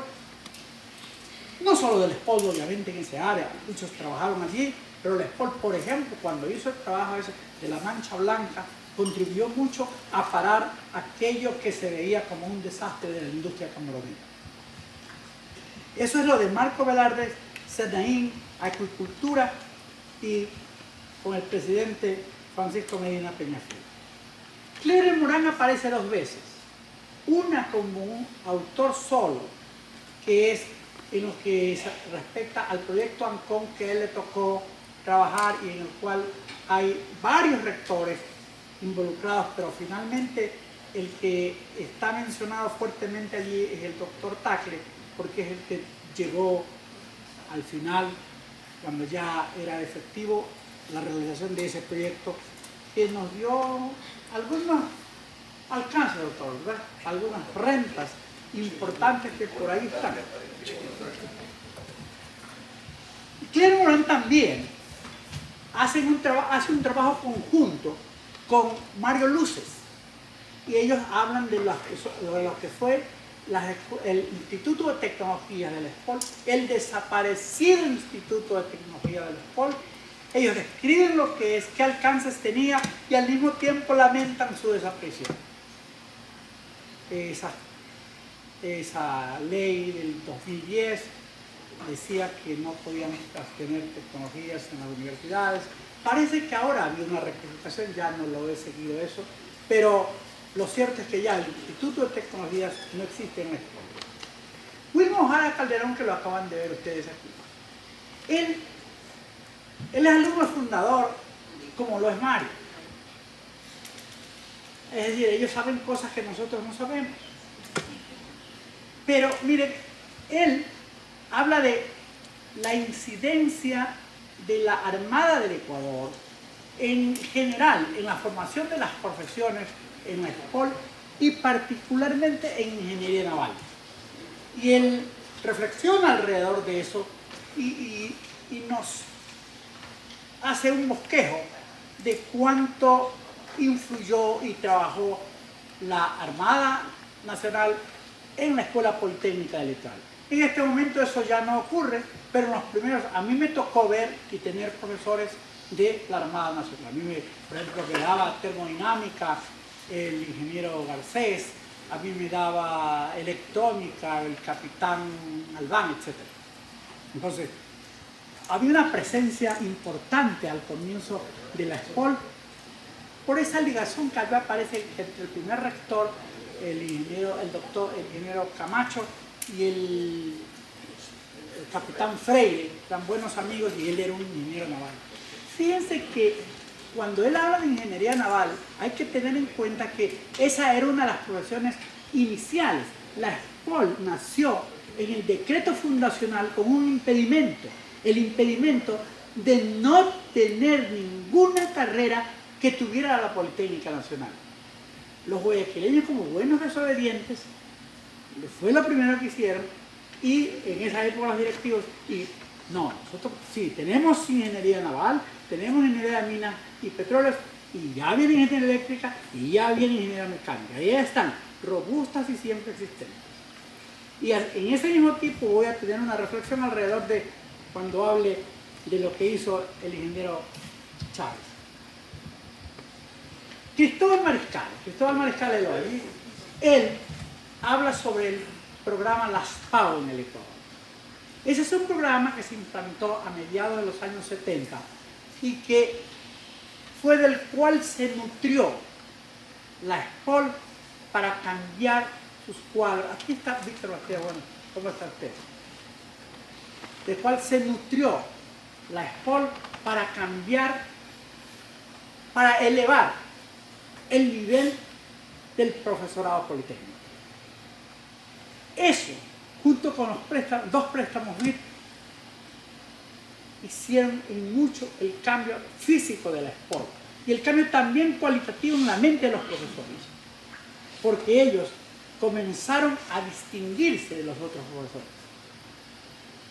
no solo del SPOL, obviamente, en esa área, muchos trabajaron allí, pero la SPOL, por ejemplo, cuando hizo el trabajo ese de la mancha blanca, contribuyó mucho a parar aquello que se veía como un desastre de la industria camaronera. Eso es lo de Marco Velarde, Senaín, Acuicultura y con el presidente Francisco Medina Peñafiel. Clery Morán aparece 2 veces. Una como un autor solo, que es en lo que respecta al proyecto ANCON que a él le tocó trabajar y en el cual hay varios rectores involucrados, pero finalmente el que está mencionado fuertemente allí es el doctor Tagle, porque es el que llegó al final, cuando ya era efectivo, la realización de ese proyecto, que nos dio algunos alcances, doctor, ¿verdad? Algunas rentas importantes que por ahí están. Clery Morán también hace un trabajo conjunto con Mario Luces, y ellos hablan de lo que fue el Instituto de Tecnología del SPOL, el desaparecido Instituto de Tecnología del SPOL. Ellos describen lo que es, qué alcances tenía, y al mismo tiempo lamentan su desaparición. Esa ley del 2010 decía que no podían tener tecnologías en las universidades. Parece que ahora había una rectificación, ya no lo he seguido eso, pero lo cierto es que ya el Instituto de Tecnologías no existe en el SPOL. Wilmer Ojara Calderón, que lo acaban de ver ustedes aquí, él es alumno fundador, como lo es Mario. Es decir, ellos saben cosas que nosotros no sabemos. Pero miren, él habla de la incidencia de la Armada del Ecuador en general en la formación de las profesiones en la SPOL y particularmente en ingeniería naval. Y él reflexiona alrededor de eso y nos hace un bosquejo de cuánto influyó y trabajó la Armada Nacional en la Escuela Politécnica Electoral. En este momento eso ya no ocurre, pero en los primeros, a mí me tocó ver y tener profesores de la Armada Nacional. A mí, por ejemplo, me daba termodinámica el ingeniero Garcés, a mí me daba electrónica el capitán Albán, etc. Entonces, había una presencia importante al comienzo de la SPOL por esa ligación que acá aparece entre el primer rector, el ingeniero Camacho, y el capitán Freire, eran buenos amigos y él era un ingeniero naval. Fíjense que cuando él habla de ingeniería naval, hay que tener en cuenta que esa era una de las profesiones iniciales. La SPOL nació en el decreto fundacional con un impedimento, el impedimento de no tener ninguna carrera que tuviera la Politécnica Nacional. Los guayaquileños, como buenos desobedientes, fue lo primero que hicieron, y en esa época los directivos, y no, nosotros sí, tenemos ingeniería naval, tenemos ingeniería de minas y petróleos, y ya viene ingeniería eléctrica, y ya viene ingeniería mecánica, y ya están, robustas y siempre existentes. Y en ese mismo tipo voy a tener una reflexión alrededor de cuando hable de lo que hizo el ingeniero Chávez. Cristóbal Mariscal Eloy, él habla sobre el programa Las PAO en el Ecuador. Ese es un programa que se implantó a mediados de los años 70 y que fue del cual se nutrió la SPOL para cambiar sus cuadros. Aquí está Víctor Bastida, bueno, ¿cómo está usted? Del cual se nutrió la SPOL para cambiar, para elevar el nivel del profesorado politécnico. Eso, junto con los dos préstamos WIT, hicieron en mucho el cambio físico de la SPOL y el cambio también cualitativo en la mente de los profesores, porque ellos comenzaron a distinguirse de los otros profesores.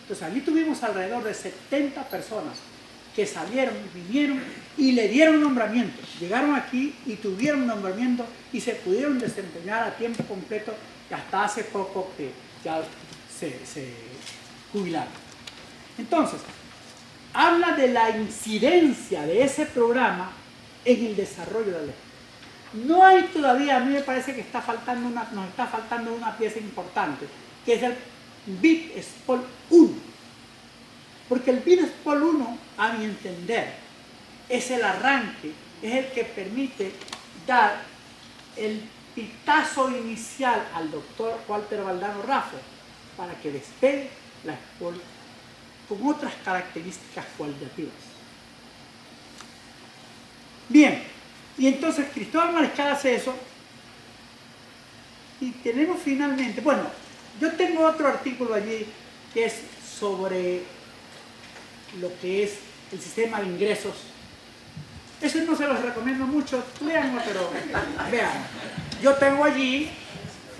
Entonces allí tuvimos alrededor de 70 personas que salieron, vinieron y le dieron nombramiento. Llegaron aquí y tuvieron nombramiento y se pudieron desempeñar a tiempo completo y hasta hace poco que ya se jubilaron. Entonces, habla de la incidencia de ese programa en el desarrollo de la ley. No hay todavía, a mí me parece que nos está faltando una pieza importante, que es el BID-SPOL 1. Porque el BID-SPOL 1, a mi entender, es el arranque, es el que permite dar el pitazo inicial al doctor Walter Valdano Raffo para que despegue la SPOL con otras características cualitativas. Bien, y entonces Cristóbal Mariscal hace eso y tenemos finalmente, bueno, yo tengo otro artículo allí que es sobre lo que es el sistema de ingresos. Eso no se los recomiendo mucho, léanlo, pero vean, yo tengo allí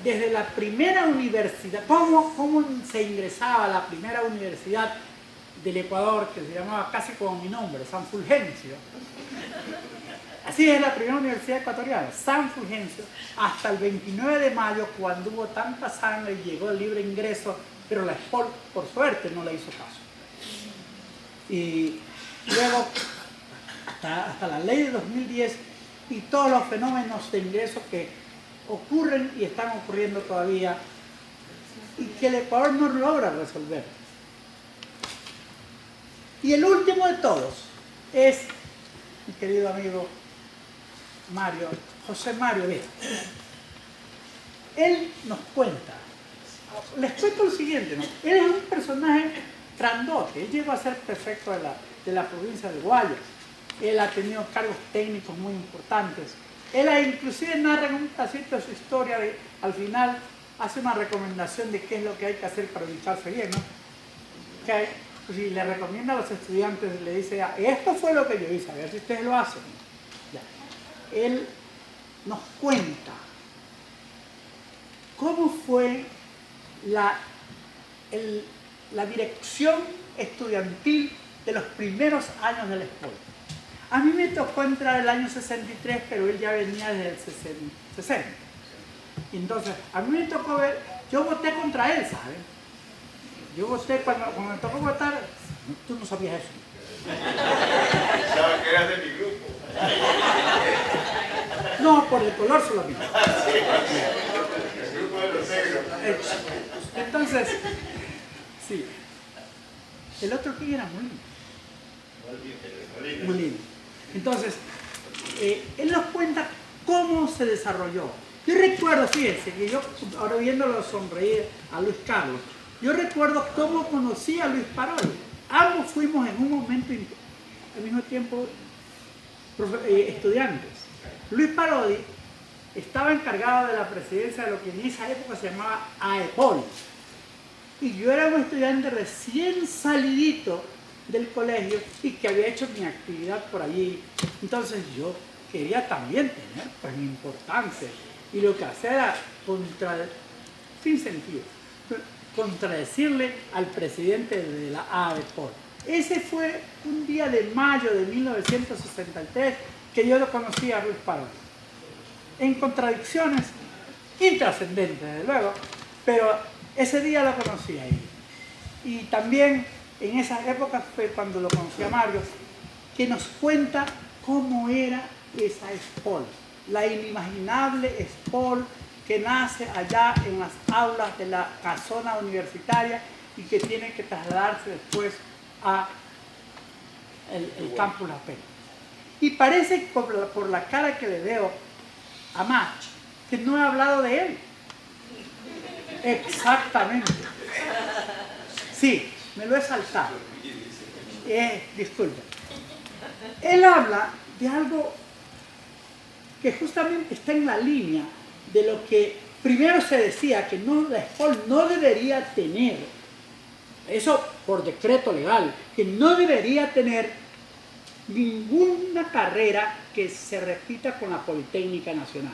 desde la primera universidad, cómo se ingresaba a la primera universidad del Ecuador, que se llamaba casi como mi nombre, San Fulgencio. Así es la primera universidad ecuatoriana, San Fulgencio, hasta el 29 de mayo, cuando hubo tanta sangre y llegó el libre ingreso, pero la SPOL, por suerte, no le hizo caso. Y luego, hasta la ley de 2010 y todos los fenómenos de ingreso que ocurren y están ocurriendo todavía y que el Ecuador no logra resolver. Y el último de todos es mi querido amigo Mario, José Mario Vega. Él nos cuenta, les cuento lo siguiente, ¿no? Él es un personaje grandote, él llegó a ser prefecto de la provincia de Guayas, él ha tenido cargos técnicos muy importantes, él inclusive narra en un pedacito de su historia, al final hace una recomendación de qué es lo que hay que hacer para ubicarse bien, ¿no? Que si le recomienda a los estudiantes, le dice, esto fue lo que yo hice, a ver si ustedes lo hacen. Ya. Él nos cuenta cómo fue la dirección estudiantil de los primeros años del SPOL. A mí me tocó entrar el año 63, pero él ya venía desde el 60. Y entonces, a mí me tocó ver, yo voté contra él, ¿sabes? Yo voté, cuando me tocó votar, tú no sabías eso. Pensaba que eras de mi grupo. No, por el color solamente. El grupo de los negros. Entonces, sí. El otro quién era Molina. Entonces, él nos cuenta cómo se desarrolló. Yo recuerdo, fíjense, que yo, ahora viéndolo sonreír a Luis Carlos, yo recuerdo cómo conocí a Luis Parodi. Ambos fuimos en un momento, al mismo tiempo, estudiantes. Luis Parodi estaba encargado de la presidencia de lo que en esa época se llamaba AEPOL. Y yo era un estudiante recién salidito del colegio y que había hecho mi actividad por allí. Entonces yo quería también tener pues mi importancia. Y lo que hacía era sin sentido, contradecirle al presidente de la AEPOL. Ese fue un día de mayo de 1963 que yo lo conocí a Luis Parodi. En contradicciones intrascendentes, desde luego, pero ese día lo conocí a él. Y también en esas épocas fue cuando lo conocí a Mario, que nos cuenta cómo era esa SPOL, la inimaginable SPOL que nace allá en las aulas de la casona universitaria y que tiene que trasladarse después a el campus La Pena. Y parece por la cara que le veo a Mach que no he hablado de él. Exactamente. Sí, me lo he saltado. Disculpe. Él habla de algo que justamente está en la línea de lo que primero se decía que la SPOL no debería tener, eso por decreto legal, que no debería tener ninguna carrera que se repita con la Politécnica Nacional.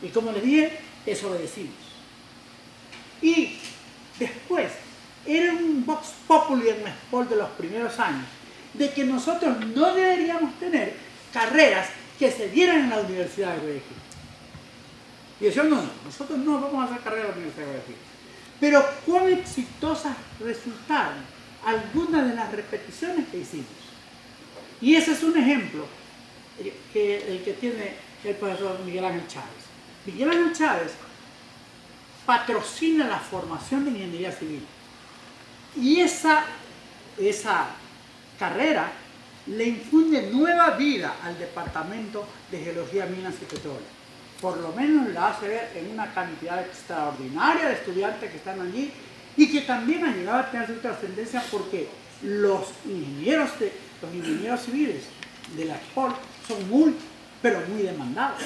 Y como les dije, desobedecimos. Y después, era un vox populi en la SPOL de los primeros años, de que nosotros no deberíamos tener carreras que se dieran en la Universidad de Guayaquil. Y decían, no, nosotros no vamos a hacer carrera en la Universidad de Guayaquil. Pero cuán exitosas resultaron algunas de las repeticiones que hicimos. Y ese es un ejemplo, el que tiene el profesor Miguel Ángel Chávez. Miguel Ángel Chávez patrocina la formación de ingeniería civil. Y esa carrera le infunde nueva vida al Departamento de Geología, Minas y Petróleo. Por lo menos la hace ver en una cantidad extraordinaria de estudiantes que están allí y que también han llegado a tener su trascendencia porque los ingenieros civiles de la SPOL son muy, pero muy demandados.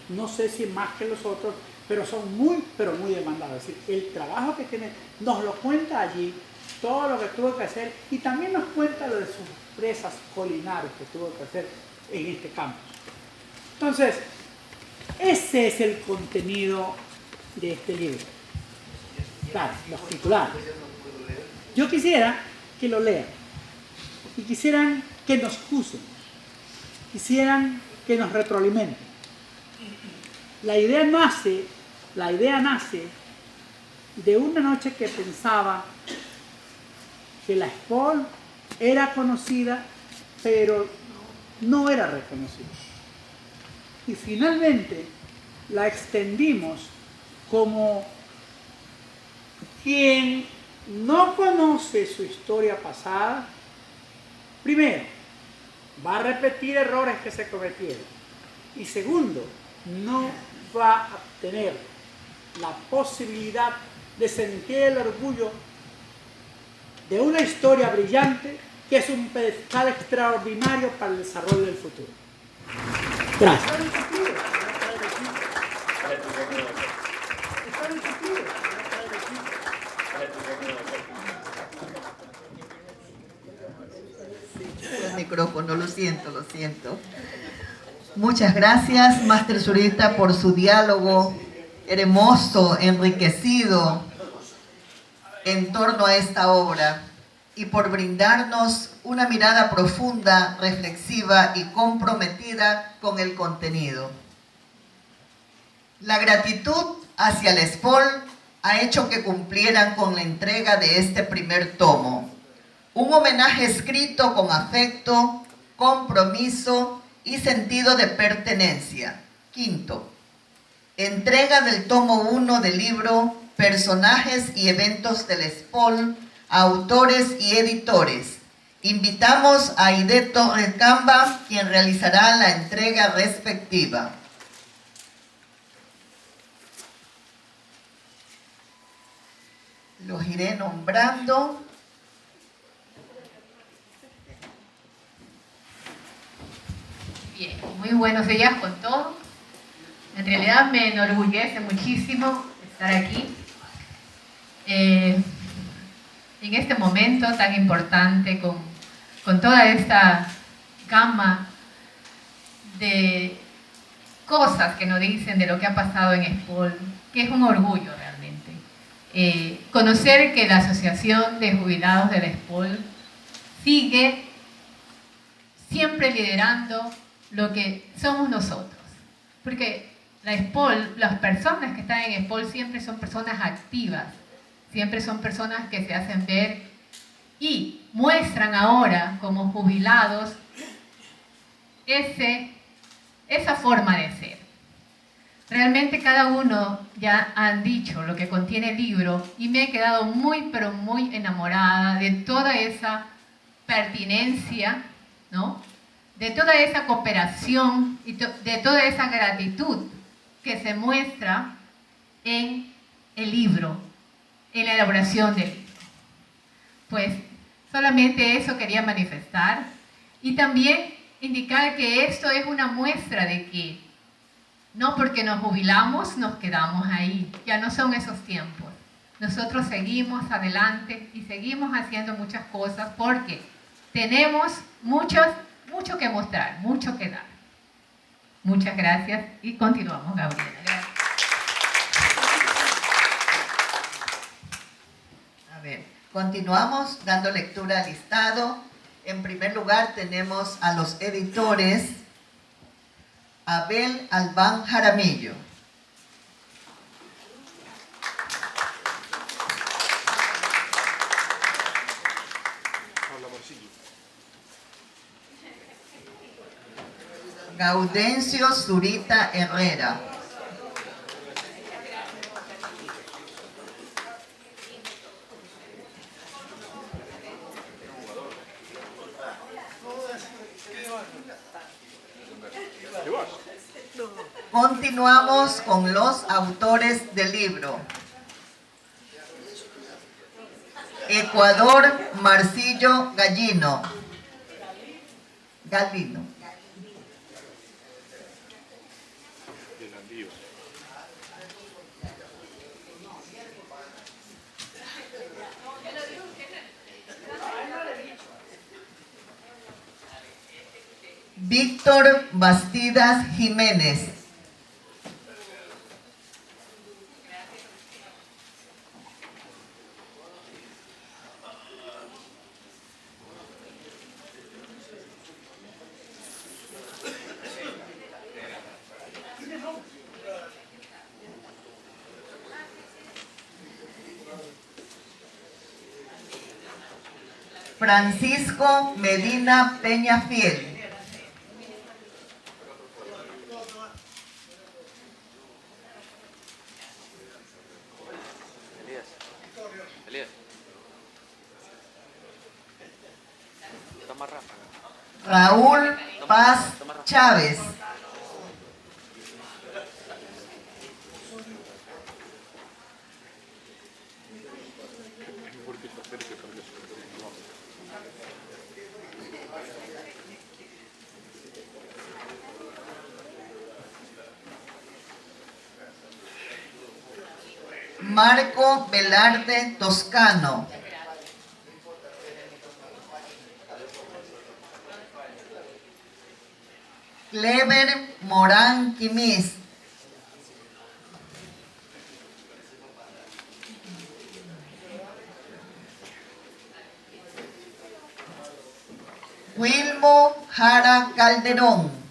No sé si más que los otros, pero son muy, pero muy demandados. Es decir, el trabajo que tiene nos lo cuenta allí, todo lo que tuvo que hacer, y también nos cuenta lo de sus presas colinares que tuvo que hacer en este campus. Entonces, ese es el contenido de este libro. Claro, los titulares. Yo quisiera que lo lean y quisieran que nos juzguen, quisieran que nos retroalimenten. La idea nace de una noche que pensaba que la SPOL era conocida, pero no era reconocida. Y finalmente la extendimos como quien no conoce su historia pasada, primero, va a repetir errores que se cometieron. Y segundo, no va a tener la posibilidad de sentir el orgullo de una historia brillante que es un pedestal extraordinario para el desarrollo del futuro. Gracias. El micrófono, lo siento. Muchas gracias, Máster Zurita, por su diálogo hermoso, enriquecido en torno a esta obra y por brindarnos una mirada profunda, reflexiva y comprometida con el contenido. La gratitud hacia la SPOL ha hecho que cumplieran con la entrega de este primer tomo, un homenaje escrito con afecto, compromiso y sentido de pertenencia. Quinto, entrega del tomo 1 del libro Personajes y eventos del SPOL a autores y editores. Invitamos a Aide Torres Camba, quien realizará la entrega respectiva. Los iré nombrando. Bien, muy buenos días con todos. En realidad me enorgullece muchísimo estar aquí en este momento tan importante con toda esta gama de cosas que nos dicen de lo que ha pasado en SPOL, que es un orgullo realmente. Conocer que la Asociación de Jubilados del SPOL sigue siempre liderando lo que somos nosotros, porque la SPOL, las personas que están en SPOL siempre son personas activas, siempre son personas que se hacen ver y muestran ahora como jubilados esa forma de ser. Realmente cada uno ya han dicho lo que contiene el libro y me he quedado muy pero muy enamorada de toda esa pertinencia, ¿no? De toda esa cooperación y de toda esa gratitud que se muestra en el libro, en la elaboración del libro. Pues solamente eso quería manifestar y también indicar que esto es una muestra de que no porque nos jubilamos nos quedamos ahí, ya no son esos tiempos. Nosotros seguimos adelante y seguimos haciendo muchas cosas porque tenemos mucho que mostrar, mucho que dar. Muchas gracias y continuamos, Gabriela. Gracias. A ver, Continuamos dando lectura al listado. En primer lugar tenemos a los editores Abel Albán Jaramillo, Gaudencio Zurita Herrera, continuamos con los autores del libro. Ecuador, Marcillo Galino. Víctor Bastidas Jiménez. Francisco Medina Peñafiel. Raúl Paz Chávez. Marco Velarde Toscano. Clever Morán Quimis. Wilmo Jara Calderón.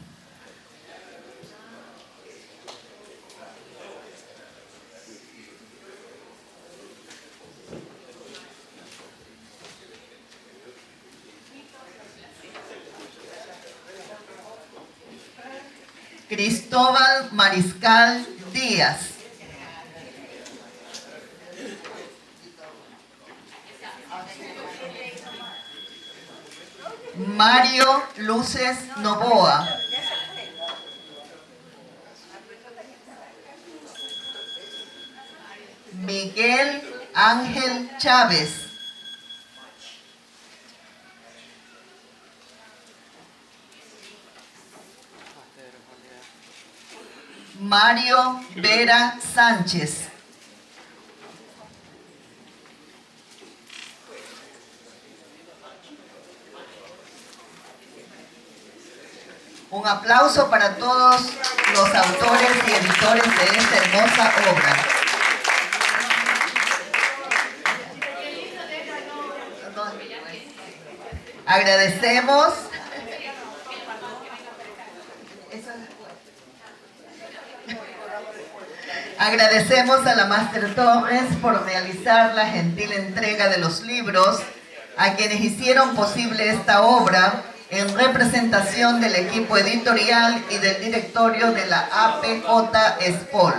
Cristóbal Mariscal Díaz. Mario Luces Novoa. Miguel Ángel Chávez. Mario Vera Sánchez. Un aplauso para todos los autores y editores de esta hermosa obra. Agradecemos. Agradecemos a la Máster Torres por realizar la gentil entrega de los libros, a quienes hicieron posible esta obra en representación del equipo editorial y del directorio de la APJ ESPOL.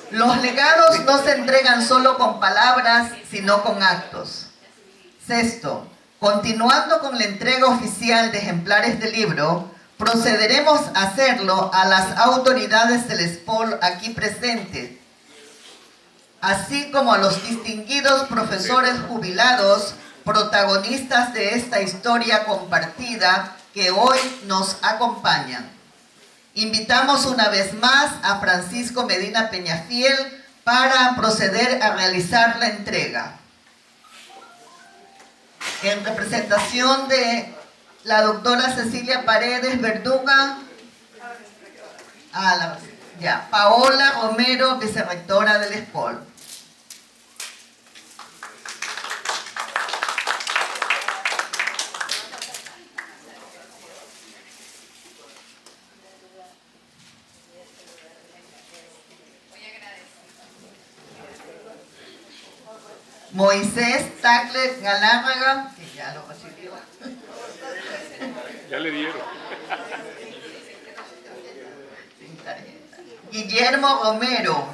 Los legados no se entregan solo con palabras, sino con actos. Sexto, continuando con la entrega oficial de ejemplares del libro, procederemos a hacerlo a las autoridades del ESPOL aquí presentes, así como a los distinguidos profesores jubilados, protagonistas de esta historia compartida que hoy nos acompañan. Invitamos una vez más a Francisco Medina Peñafiel para proceder a realizar la entrega. En representación de la doctora Cecilia Paredes Verduga, Paola Romero, vicerrectora del ESPOL. Moisés Tagle Galárraga, que ya lo recibió. Ya le dieron. Sin tarjeta. Guillermo Romero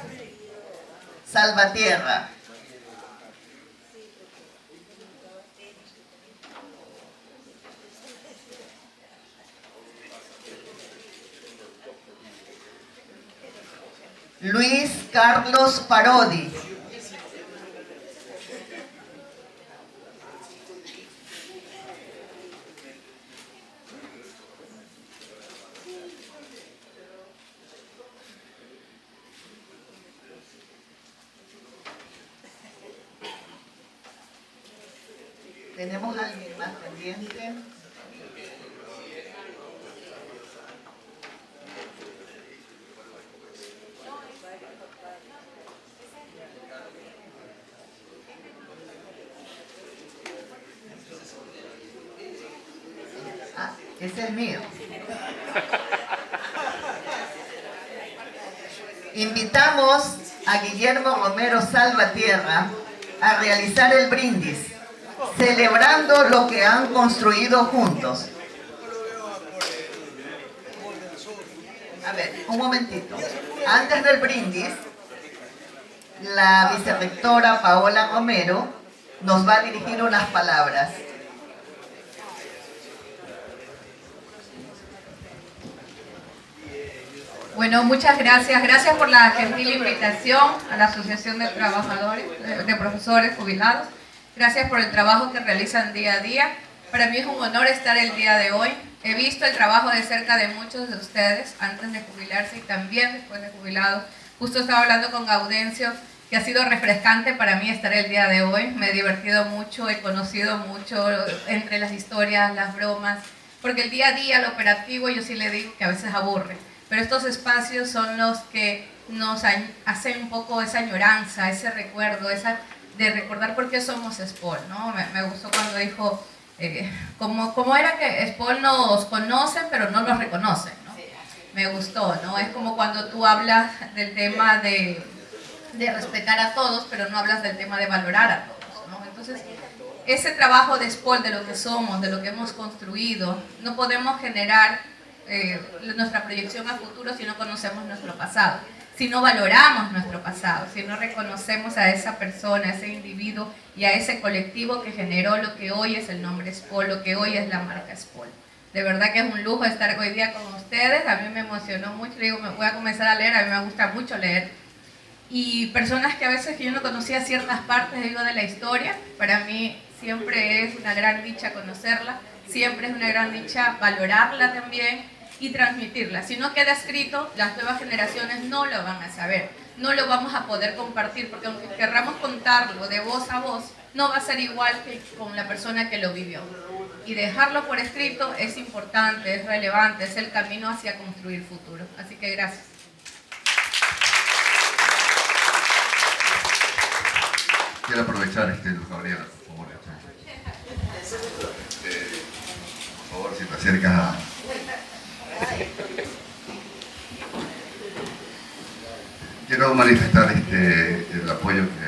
Salvatierra. Luis Carlos Parodi. ¿Tenemos a alguien más pendiente? Ah, ese es mío. Invitamos a Guillermo Romero Salvatierra a realizar el brindis, celebrando lo que han construido juntos. A ver, un momentito. Antes del brindis, la vicerrectora Paola Romero nos va a dirigir unas palabras. Bueno, muchas gracias. Gracias por la gentil invitación a la Asociación de Trabajadores, de Profesores Jubilados. Gracias por el trabajo que realizan día a día. Para mí es un honor estar el día de hoy. He visto el trabajo de cerca de muchos de ustedes antes de jubilarse y también después de jubilados. Justo estaba hablando con Gaudencio, que ha sido refrescante para mí estar el día de hoy. Me he divertido mucho, he conocido mucho entre las historias, las bromas, porque el día a día, lo operativo, yo sí le digo que a veces aburre. Pero estos espacios son los que nos hacen un poco esa añoranza, ese recuerdo, de recordar por qué somos SPOL, ¿no? Me gustó cuando dijo, como era que SPOL nos conocen, pero no nos reconocen, ¿no? Me gustó, ¿no? Es como cuando tú hablas del tema de respetar a todos, pero no hablas del tema de valorar a todos, ¿no? Entonces, ese trabajo de SPOL, de lo que somos, de lo que hemos construido, no podemos generar nuestra proyección a futuro si no conocemos nuestro pasado, si no valoramos nuestro pasado, si no reconocemos a esa persona, a ese individuo y a ese colectivo que generó lo que hoy es el nombre SPOL, lo que hoy es la marca SPOL. De verdad que es un lujo estar hoy día con ustedes. A mí me emocionó mucho. Le digo, me voy a comenzar a leer, a mí me gusta mucho leer. Y personas que a veces que yo no conocía ciertas partes, digo, de la historia, para mí siempre es una gran dicha conocerla, siempre es una gran dicha valorarla también y transmitirla. Si no queda escrito, las nuevas generaciones no lo van a saber, no lo vamos a poder compartir, porque aunque querramos contarlo de voz a voz, no va a ser igual que con la persona que lo vivió. Y dejarlo por escrito es importante, es relevante, es el camino hacia construir futuro. Así que gracias. Quiero aprovechar, Luz Gabriela, por favor. Por favor, si te acercas a... Quiero manifestar el apoyo que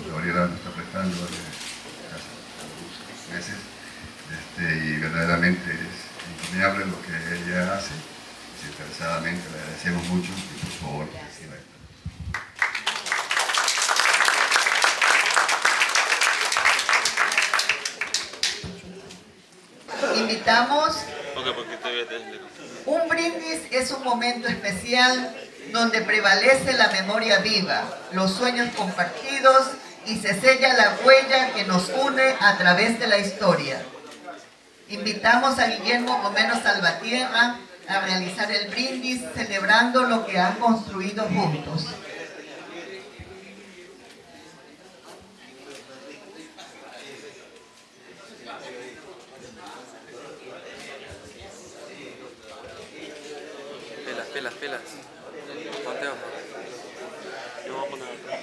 Luz Gabriela nos está prestando hace meses, y verdaderamente es encomiable lo que ella hace. Desinteresadamente le agradecemos mucho y por favor reciba esto. Invitamos. Un brindis es un momento especial donde prevalece la memoria viva, los sueños compartidos y se sella la huella que nos une a través de la historia. Invitamos a Guillermo Romero Salvatierra a realizar el brindis celebrando lo que han construido juntos. Pelas. Ponte ojo. Yo voy a poner acá.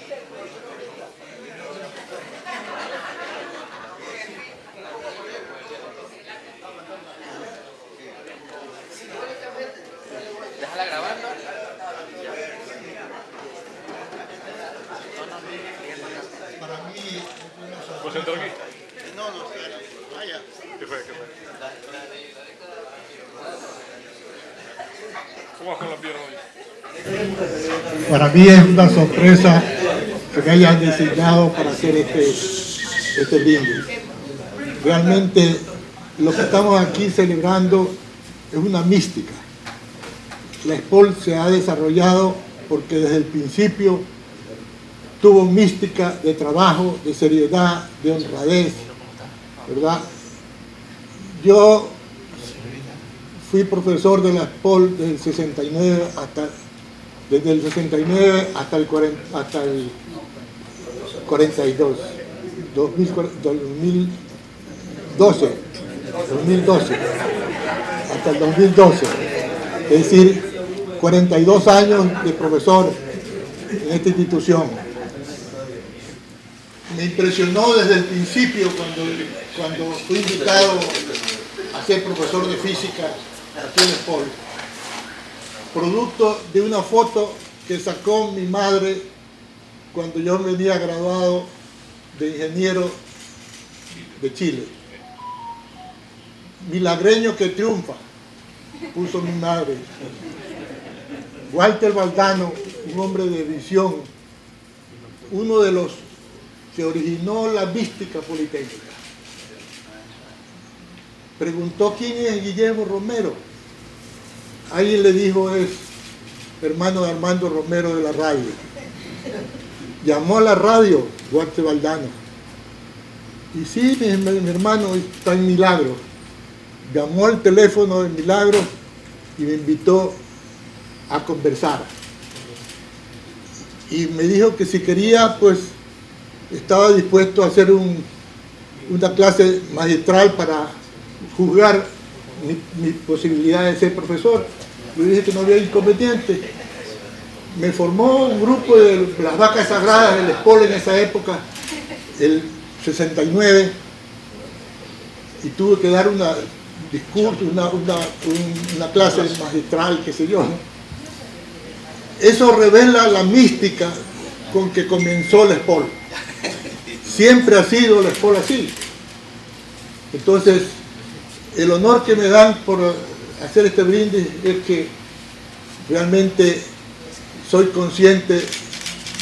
Déjala grabando. Para mí sentó aquí? No, vaya. ¿Qué fue? ¿Cómo vas con la pierna hoy? Para mí es una sorpresa que me hayan designado para hacer este brindis. Realmente lo que estamos aquí celebrando es una mística. La SPOL se ha desarrollado porque desde el principio tuvo mística de trabajo, de seriedad, de honradez, ¿verdad? Yo fui profesor de la SPOL desde el 69 hasta el 42, 2012, hasta el 2012, es decir, 42 años de profesor en esta institución. Me impresionó desde el principio cuando fui invitado a ser profesor de física aquí en SPOL, producto de una foto que sacó mi madre cuando yo venía graduado de ingeniero de Chile. Milagreño que triunfa, puso mi madre. Walter Valdano, un hombre de visión, uno de los que originó la mística politécnica. Preguntó quién es Guillermo Romero. Alguien le dijo es hermano de Armando Romero de la radio. Llamó a la radio Walter Valdano. Y sí, mi hermano está en Milagro. Llamó al teléfono de Milagro y me invitó a conversar. Y me dijo que si quería, pues estaba dispuesto a hacer una clase magistral para juzgar mi posibilidad de ser profesor. Yo dije que no había inconveniente. Me formó un grupo de las vacas sagradas del SPOL en esa época, el 69, y tuve que dar una clase magistral, qué sé yo. Eso revela la mística con que comenzó el SPOL. Siempre ha sido el SPOL así. Entonces, el honor que me dan por hacer este brindis es que realmente soy consciente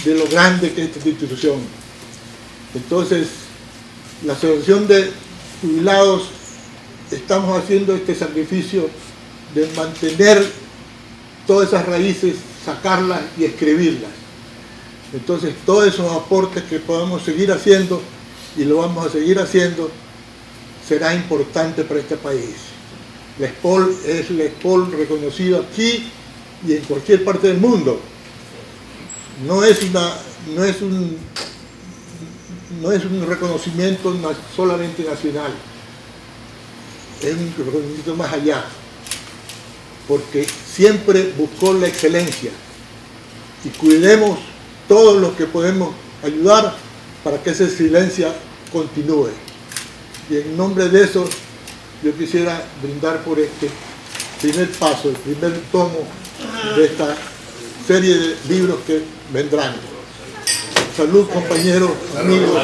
de lo grande que es esta institución. Entonces, la Asociación de Jubilados estamos haciendo este sacrificio de mantener todas esas raíces, sacarlas y escribirlas. Entonces, todos esos aportes que podamos seguir haciendo, y lo vamos a seguir haciendo, será importante para este país. La SPOL es la SPOL reconocida aquí y en cualquier parte del mundo. No es un reconocimiento solamente nacional, es un reconocimiento más allá, porque siempre buscó la excelencia, y cuidemos todo lo que podemos ayudar para que esa excelencia continúe. Y en nombre de eso, yo quisiera brindar por este primer paso, el primer tomo de esta serie de libros que vendrán. Salud, compañeros, amigos.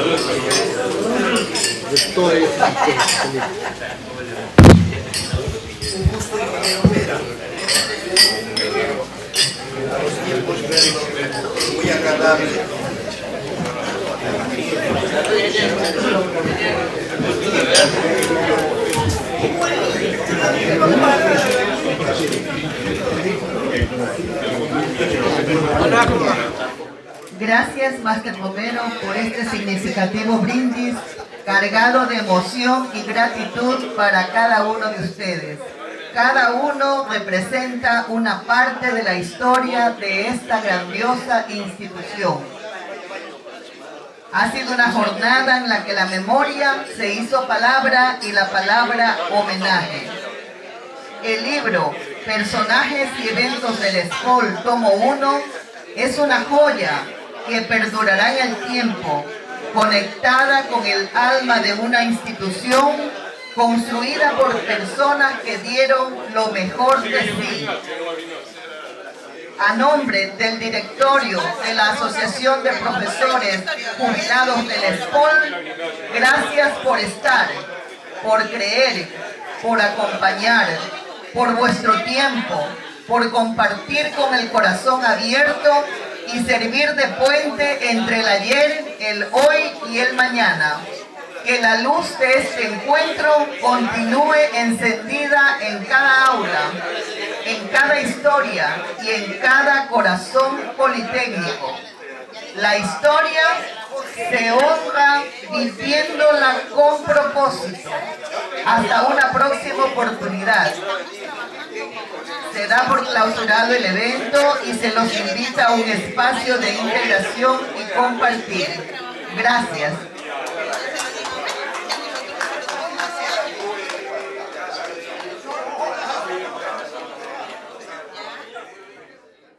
Estoy muy agradable. Gracias, Máster Romero, por este significativo brindis cargado de emoción y gratitud para cada uno de ustedes. Cada uno representa una parte de la historia de esta grandiosa institución. Ha sido una jornada en la que la memoria se hizo palabra y la palabra homenaje. El libro Personajes y Eventos del SPOL, tomo 1, es una joya que perdurará en el tiempo, conectada con el alma de una institución construida por personas que dieron lo mejor de sí. a nombre del directorio de la Asociación de Profesores Jubilados del ESPOL, gracias por estar, por creer, por acompañar, por vuestro tiempo, por compartir con el corazón abierto y servir de puente entre el ayer, el hoy y el mañana. Que la luz de este encuentro continúe encendida en cada aula, en cada historia y en cada corazón politécnico. La historia se honra viviéndola con propósito. Hasta una próxima oportunidad. Se da por clausurado el evento y se los invita a un espacio de integración y compartir. Gracias.